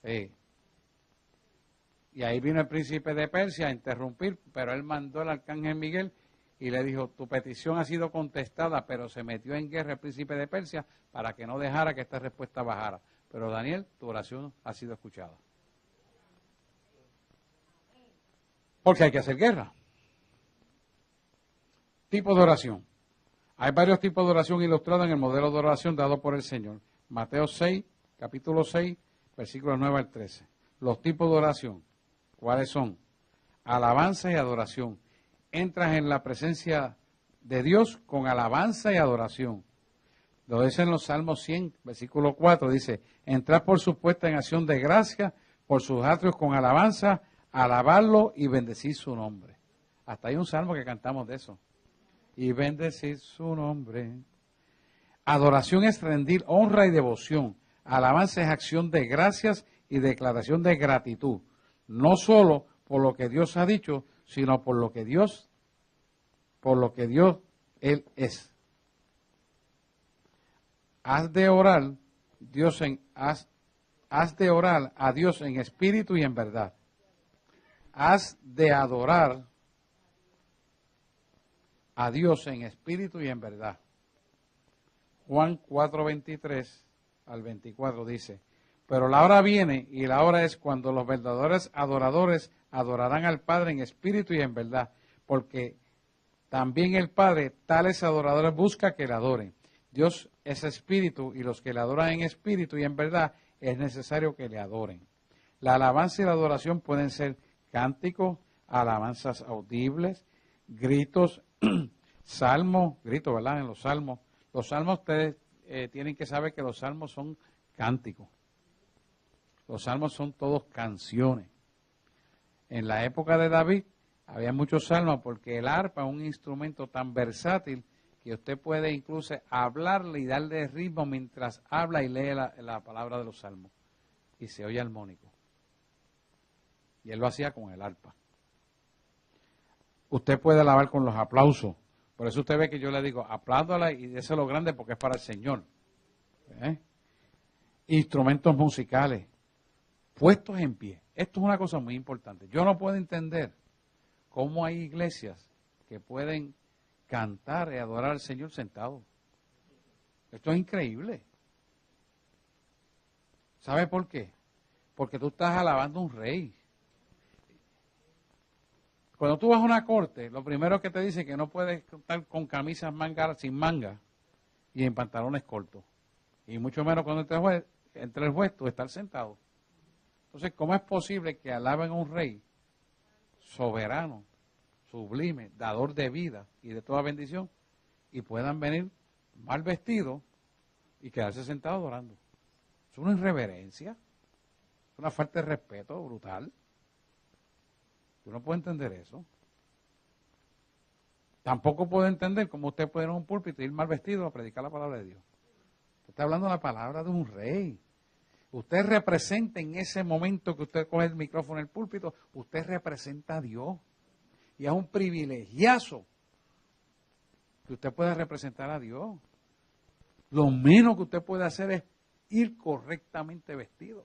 Sí. Y ahí vino el príncipe de Persia a interrumpir, pero él mandó al arcángel Miguel y le dijo, tu petición ha sido contestada, pero se metió en guerra el príncipe de Persia para que no dejara que esta respuesta bajara. Pero Daniel, tu oración ha sido escuchada. Porque hay que hacer guerra. Tipo de oración. Hay varios tipos de oración ilustrados en el modelo de oración dado por el Señor. Mateo 6, capítulo 6, versículos 9 al 13. Los tipos de oración. ¿Cuáles son? Alabanza y adoración. Entras en la presencia de Dios con alabanza y adoración. Lo dice en los Salmos 100, versículo 4, dice, entrad por su puesta en acción de gracia, por sus atrios con alabanza, alabarlo y bendecir su nombre. Hasta hay un salmo que cantamos de eso. Y bendecir su nombre. Adoración es rendir honra y devoción. Alabanza es acción de gracias y declaración de gratitud. No solo por lo que Dios ha dicho, sino por lo que Dios, Él es. Has de orar a Dios en espíritu y en verdad. Has de adorar a Dios en espíritu y en verdad. Juan 4, 23 al 24 dice, pero la hora viene y la hora es cuando los verdaderos adoradores adorarán al Padre en espíritu y en verdad, porque también el Padre tales adoradores busca que le adoren. Dios es espíritu y los que le adoran en espíritu y en verdad es necesario que le adoren. La alabanza y la adoración pueden ser cánticos, alabanzas audibles, gritos, salmos, gritos, ¿verdad? En los salmos. Los salmos ustedes tienen que saber que los salmos son cánticos. Los salmos son todos canciones. En la época de David había muchos salmos porque el arpa es un instrumento tan versátil que usted puede incluso hablarle y darle ritmo mientras habla y lee la palabra de los salmos. Y se oye armónico. Y él lo hacía con el arpa. Usted puede alabar con los aplausos. Por eso usted ve que yo le digo, apláudala y déselo grande porque es para el Señor. Instrumentos musicales, puestos en pie. Esto es una cosa muy importante. Yo no puedo entender cómo hay iglesias que pueden cantar y adorar al Señor sentados. Esto es increíble. ¿Sabe por qué? Porque tú estás alabando a un rey. Cuando tú vas a una corte, lo primero que te dice es que no puedes estar con camisas sin manga y en pantalones cortos. Y mucho menos cuando entre el juez tú estás sentado. Entonces, ¿cómo es posible que alaben a un rey soberano, sublime, dador de vida y de toda bendición, y puedan venir mal vestidos y quedarse sentados adorando? Es una irreverencia, es una falta de respeto brutal. Yo no puedo entender eso. Tampoco puedo entender cómo usted puede ir a un púlpito y ir mal vestido a predicar la palabra de Dios. Usted está hablando de la palabra de un rey. Usted representa en ese momento que usted coge el micrófono en el púlpito, usted representa a Dios. Y es un privilegiazo que usted pueda representar a Dios. Lo menos que usted puede hacer es ir correctamente vestido.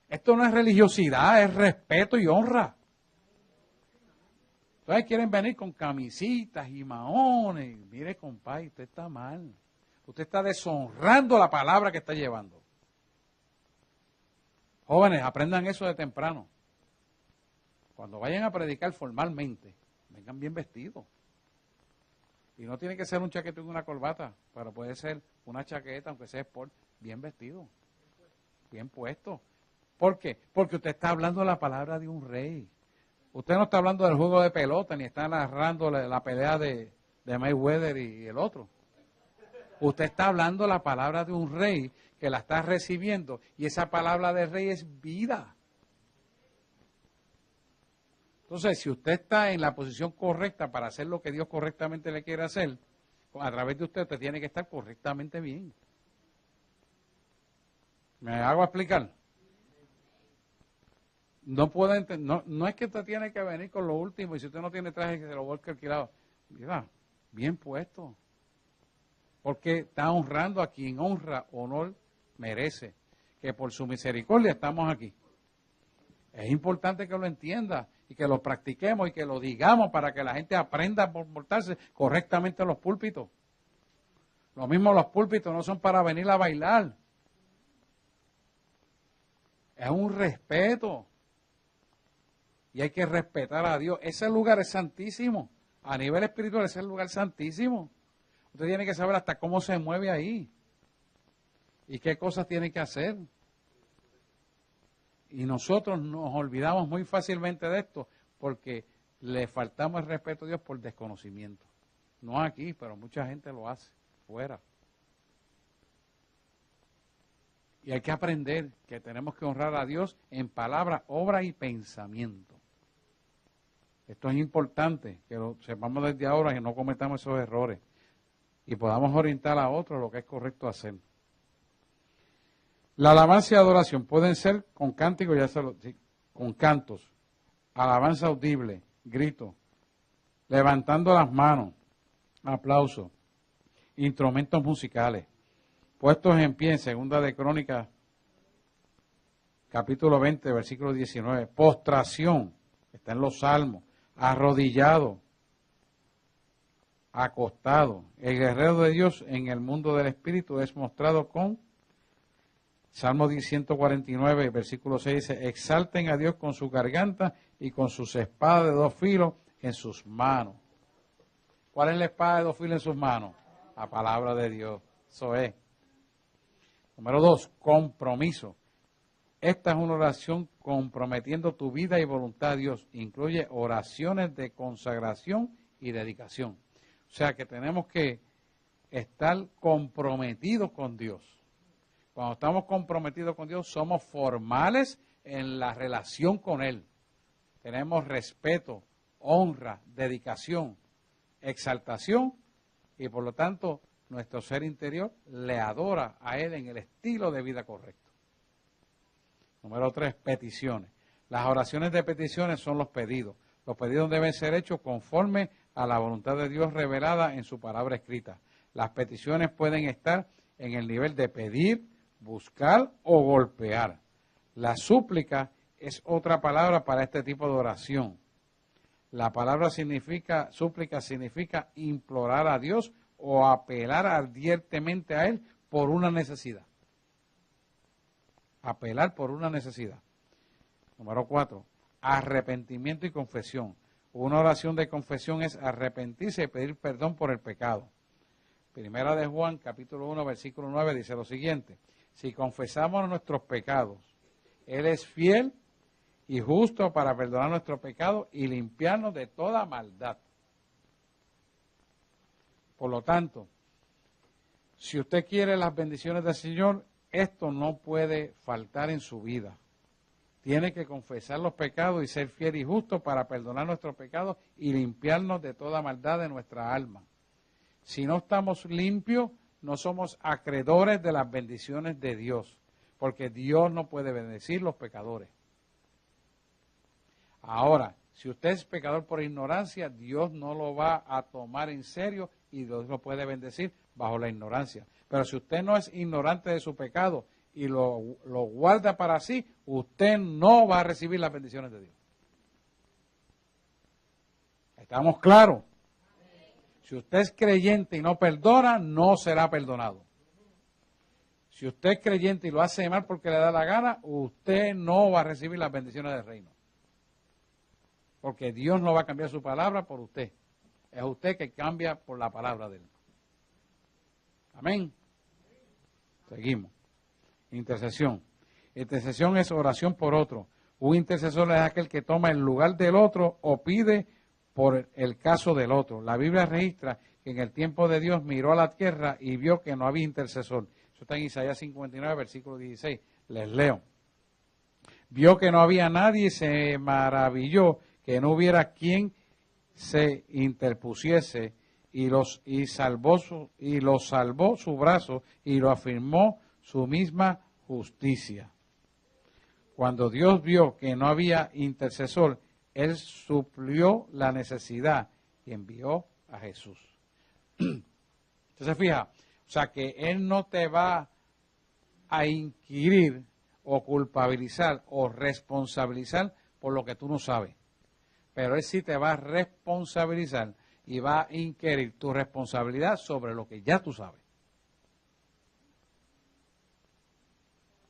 Esto no es religiosidad, es respeto y honra. Entonces quieren venir con camisitas y maones. Mire, compadre, usted está mal. Usted está deshonrando la palabra que está llevando. Jóvenes, aprendan eso de temprano. Cuando vayan a predicar formalmente, vengan bien vestidos. Y no tiene que ser un chaquetón y una corbata, pero puede ser una chaqueta, aunque sea sport, bien vestido, bien puesto. ¿Por qué? Porque usted está hablando la palabra de un rey. Usted no está hablando del juego de pelota, ni está narrando la pelea de Mayweather y el otro. Usted está hablando la palabra de un rey que la está recibiendo, y esa palabra de rey es vida. Entonces, si usted está en la posición correcta para hacer lo que Dios correctamente le quiere hacer, a través de usted tiene que estar correctamente bien. ¿Me hago explicar? No puedo entender, no es que usted tiene que venir con lo último y si usted no tiene traje que se lo vuelque alquilado. Mira, bien puesto. Porque está honrando a quien honra, honor merece. Que por su misericordia estamos aquí. Es importante que lo entienda y que lo practiquemos y que lo digamos para que la gente aprenda a comportarse correctamente en los púlpitos. Lo mismo los púlpitos no son para venir a bailar. Es un respeto. Y hay que respetar a Dios. Ese lugar es santísimo. A nivel espiritual, ese es el lugar santísimo. Usted tiene que saber hasta cómo se mueve ahí. Y qué cosas tiene que hacer. Y nosotros nos olvidamos muy fácilmente de esto porque le faltamos el respeto a Dios por desconocimiento. No aquí, pero mucha gente lo hace fuera. Y hay que aprender que tenemos que honrar a Dios en palabra, obra y pensamiento. Esto es importante, que lo sepamos desde ahora y no cometamos esos errores. Y podamos orientar a otros lo que es correcto hacer. La alabanza y adoración pueden ser con cánticos, con cantos, alabanza audible, grito, levantando las manos, aplausos, instrumentos musicales, puestos en pie en Segunda de Crónicas, capítulo 20, versículo 19, postración, está en los salmos, arrodillado, acostado. El guerrero de Dios en el mundo del espíritu es mostrado con Salmo 149, versículo 6 dice, exalten a Dios con su garganta y con sus espadas de dos filos en sus manos. ¿Cuál es la espada de dos filos en sus manos? La palabra de Dios. Eso es. Número 2, compromiso. Esta es una oración comprometiendo tu vida y voluntad a Dios. Incluye oraciones de consagración y dedicación. O sea que tenemos que estar comprometidos con Dios. Cuando estamos comprometidos con Dios, somos formales en la relación con Él. Tenemos respeto, honra, dedicación. exaltación y por lo tanto nuestro ser interior le adora a Él en el estilo de vida correcto. Número 3, peticiones. Las oraciones de peticiones son los pedidos. Los pedidos deben ser hechos conforme a la voluntad de Dios revelada en su palabra escrita. Las peticiones pueden estar en el nivel de pedir, buscar o golpear. La súplica es otra palabra para este tipo de oración. La palabra súplica significa implorar a Dios o apelar ardientemente a Él por una necesidad. Apelar por una necesidad. Número 4, arrepentimiento y confesión. Una oración de confesión es arrepentirse y pedir perdón por el pecado. Primera de Juan, capítulo 1, versículo 9, dice lo siguiente: si confesamos nuestros pecados, Él es fiel y justo para perdonar nuestros pecados y limpiarnos de toda maldad. Por lo tanto, si usted quiere las bendiciones del Señor, esto no puede faltar en su vida. Tiene que confesar los pecados y ser fiel y justo para perdonar nuestros pecados y limpiarnos de toda maldad de nuestra alma. Si no estamos limpios, no somos acreedores de las bendiciones de Dios, porque Dios no puede bendecir los pecadores. Ahora, si usted es pecador por ignorancia, Dios no lo va a tomar en serio y Dios lo puede bendecir bajo la ignorancia. Pero si usted no es ignorante de su pecado y lo guarda para sí, usted no va a recibir las bendiciones de Dios. ¿Estamos claros? Si usted es creyente y no perdona, no será perdonado. Si usted es creyente y lo hace mal porque le da la gana, usted no va a recibir las bendiciones del reino. Porque Dios no va a cambiar su palabra por usted. Es usted que cambia por la palabra de Él. Amén. Seguimos. Intercesión. Intercesión es oración por otro. Un intercesor es aquel que toma el lugar del otro o pide por el caso del otro. La Biblia registra que en el tiempo de Dios miró a la tierra y vio que no había intercesor. Eso está en Isaías 59, versículo 16. Les leo. Vio que no había nadie y se maravilló que no hubiera quien se interpusiese y los salvó su brazo y lo afirmó su misma justicia. Cuando Dios vio que no había intercesor, Él suplió la necesidad y envió a Jesús. Entonces, fija, o sea que Él no te va a inquirir o culpabilizar o responsabilizar por lo que tú no sabes. Pero Él sí te va a responsabilizar y va a inquirir tu responsabilidad sobre lo que ya tú sabes.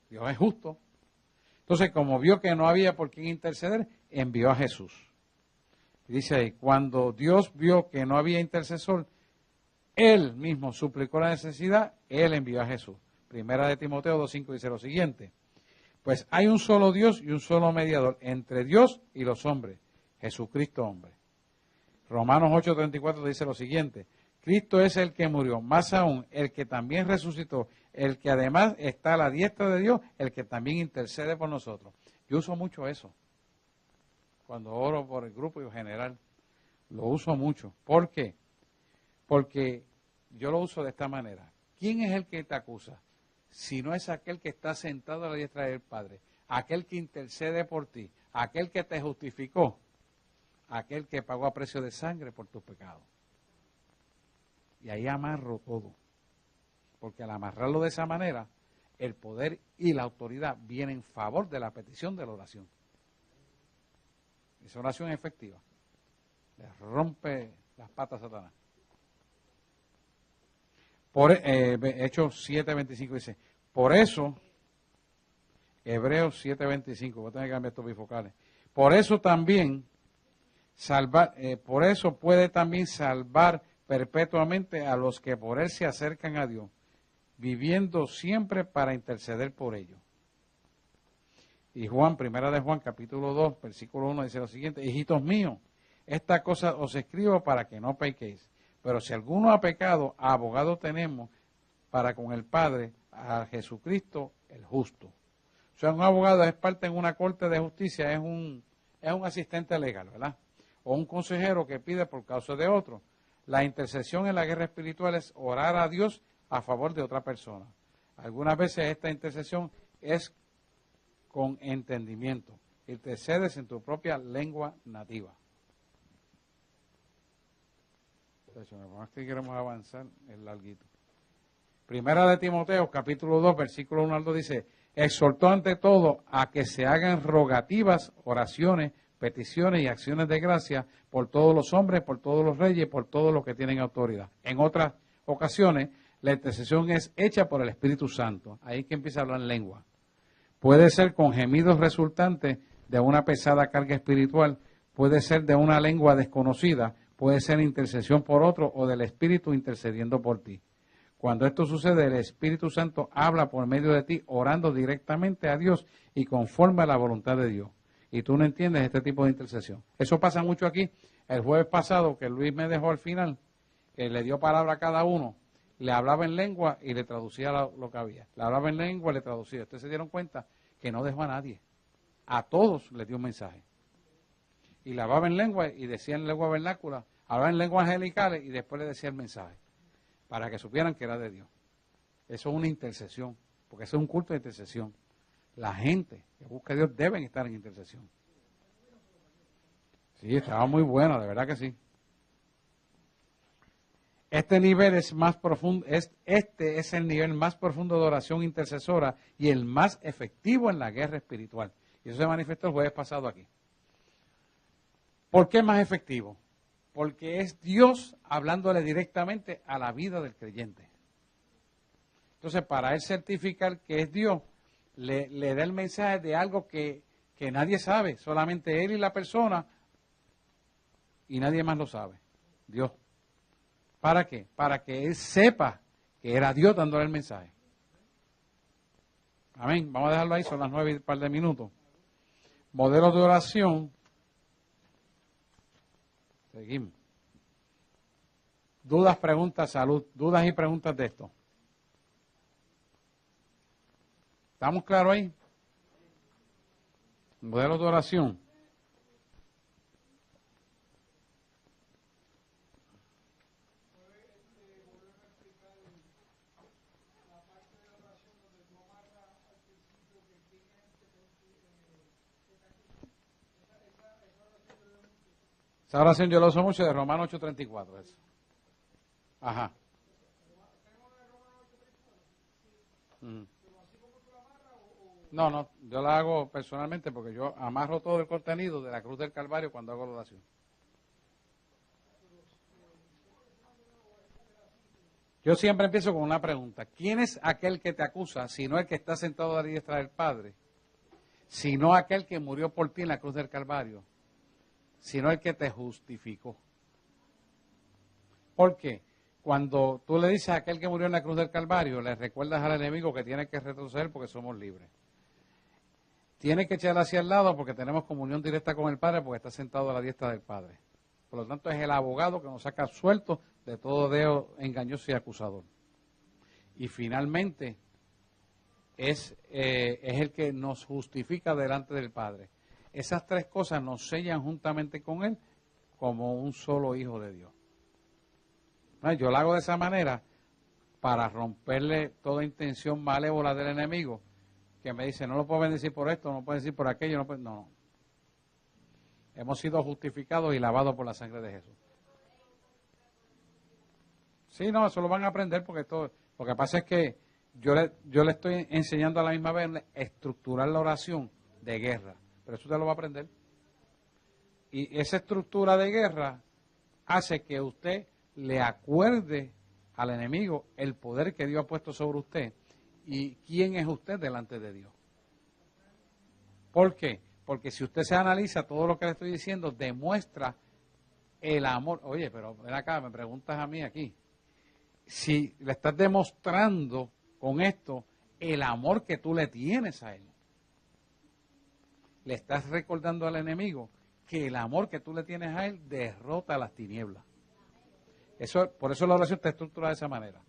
Dios es justo. Entonces, como vio que no había por quién interceder, envió a Jesús. Y dice ahí, cuando Dios vio que no había intercesor, Él mismo suplicó la necesidad, Él envió a Jesús. Primera de Timoteo 2:5 dice lo siguiente: pues hay un solo Dios y un solo mediador entre Dios y los hombres, Jesucristo hombre. Romanos 8:34 dice lo siguiente: Cristo es el que murió, más aún el que también resucitó, el que además está a la diestra de Dios, el que también intercede por nosotros. Yo uso mucho eso cuando oro por el grupo en general. Lo uso mucho. ¿Por qué? Porque yo lo uso de esta manera. ¿Quién es el que te acusa? Si no es aquel que está sentado a la diestra del Padre, aquel que intercede por ti, aquel que te justificó, aquel que pagó a precio de sangre por tus pecados. Y ahí amarro todo. Porque al amarrarlo de esa manera, el poder y la autoridad vienen en favor de la petición de la oración. Esa oración es efectiva. Le rompe las patas a Satanás. Por Hechos 7:25 dice, por eso, Hebreos 7:25, voy a tener que cambiar estos bifocales. Por eso también, por eso puede también salvar perpetuamente a los que por Él se acercan a Dios, viviendo siempre para interceder por ellos. Y Juan, primera de Juan, capítulo 2, versículo 1, dice lo siguiente: hijitos míos, esta cosa os escribo para que no pequéis. Pero si alguno ha pecado, abogado tenemos para con el Padre, a Jesucristo el justo. O sea, un abogado es parte en una corte de justicia, es un asistente legal, ¿verdad? O un consejero que pide por causa de otro. La intercesión en la guerra espiritual es orar a Dios a favor de otra persona. Algunas veces esta intercesión es con entendimiento. Intercedes en tu propia lengua nativa. Más que queremos avanzar, es larguito. Primera de Timoteo, capítulo 2, versículo 1 al 2 dice: exhortó ante todo a que se hagan rogativas, oraciones, peticiones y acciones de gracia por todos los hombres, por todos los reyes, por todos los que tienen autoridad. En otras ocasiones, la intercesión es hecha por el Espíritu Santo. Ahí que empieza a hablar en lengua. Puede ser con gemidos resultantes de una pesada carga espiritual, puede ser de una lengua desconocida, puede ser intercesión por otro o del Espíritu intercediendo por ti. Cuando esto sucede, el Espíritu Santo habla por medio de ti, orando directamente a Dios y conforme a la voluntad de Dios. Y tú no entiendes este tipo de intercesión. Eso pasa mucho aquí. El jueves pasado, que Luis me dejó al final, que le dio palabra a cada uno, le hablaba en lengua y le traducía lo que había. Le hablaba en lengua y le traducía. Ustedes se dieron cuenta que no dejó a nadie. A todos les dio un mensaje. Y le hablaba en lengua y decía en lengua vernácula, hablaba en lenguas angelicales y después le decía el mensaje, para que supieran que era de Dios. Eso es una intercesión, porque eso es un culto de intercesión. La gente que busca a Dios deben estar en intercesión. Sí, estaba muy bueno, de verdad que sí. Este nivel es más profundo, este es el nivel más profundo de oración intercesora y el más efectivo en la guerra espiritual. Y eso se manifestó el jueves pasado aquí. ¿Por qué es más efectivo? Porque es Dios hablándole directamente a la vida del creyente. Entonces, para él certificar que es Dios, le da el mensaje de algo que nadie sabe, solamente él y la persona, y nadie más lo sabe, Dios. ¿Para qué? Para que él sepa que era Dios dándole el mensaje. Amén. Vamos a dejarlo ahí, son las 9 y un par de minutos. Modelos de oración. Seguimos. Dudas, preguntas, salud. Dudas y preguntas de esto. ¿Estamos claros ahí? Modelos de oración. Esa oración yo lo uso mucho de Romanos 8:34. Eso. Ajá. No, yo la hago personalmente porque yo amarro todo el contenido de la cruz del Calvario cuando hago la oración. Yo siempre empiezo con una pregunta. ¿Quién es aquel que te acusa, si no el que está sentado a la diestra del Padre? Sino aquel que murió por ti en la cruz del Calvario, sino el que te justificó. ¿Por qué? Cuando tú le dices a aquel que murió en la cruz del Calvario, le recuerdas al enemigo que tiene que retroceder porque somos libres. Tiene que echar hacia el lado porque tenemos comunión directa con el Padre porque está sentado a la diestra del Padre. Por lo tanto, es el abogado que nos saca suelto de todo dedo engañoso y acusador. Y finalmente, es el que nos justifica delante del Padre. Esas tres cosas nos sellan juntamente con Él como un solo hijo de Dios. Yo lo hago de esa manera para romperle toda intención malévola del enemigo, que me dice, no lo puedo bendecir por esto, no lo puedo decir por aquello, no. Hemos sido justificados y lavados por la sangre de Jesús. Sí, no, eso lo van a aprender porque lo que pasa es que yo le estoy enseñando a la misma vez a estructurar la oración de guerra, pero eso usted lo va a aprender. Y esa estructura de guerra hace que usted le acuerde al enemigo el poder que Dios ha puesto sobre usted y quién es usted delante de Dios. ¿Por qué? Porque si usted se analiza, todo lo que le estoy diciendo demuestra el amor. Oye, pero ven acá, me preguntas a mí aquí. Si le estás demostrando con esto el amor que tú le tienes a él, le estás recordando al enemigo que el amor que tú le tienes a él derrota a las tinieblas. Por eso la oración está estructurada de esa manera.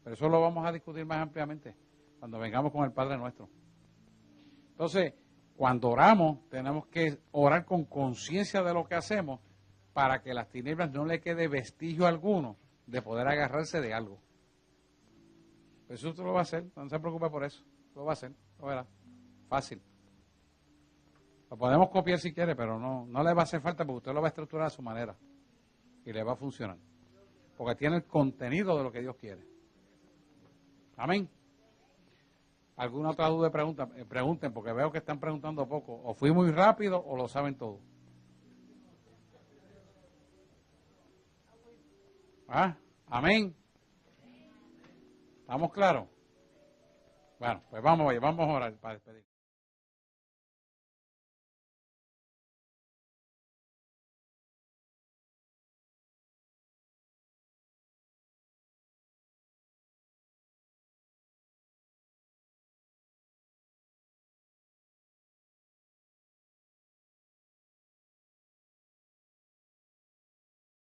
Pero eso lo vamos a discutir más ampliamente cuando vengamos con el Padre Nuestro. Entonces, cuando oramos, tenemos que orar con conciencia de lo que hacemos, para que las tinieblas no le quede vestigio alguno de poder agarrarse de algo. Eso usted lo va a hacer, no se preocupe por eso, lo va a hacer, lo verá, fácil. Lo podemos copiar si quiere, pero no le va a hacer falta porque usted lo va a estructurar a su manera y le va a funcionar. Porque tiene el contenido de lo que Dios quiere. Amén. ¿Alguna otra duda? Pregunten, porque veo que están preguntando poco. O fui muy rápido o lo saben todo. ¿Ah? Amén. ¿Estamos claros? Bueno, pues vamos a orar para despedir.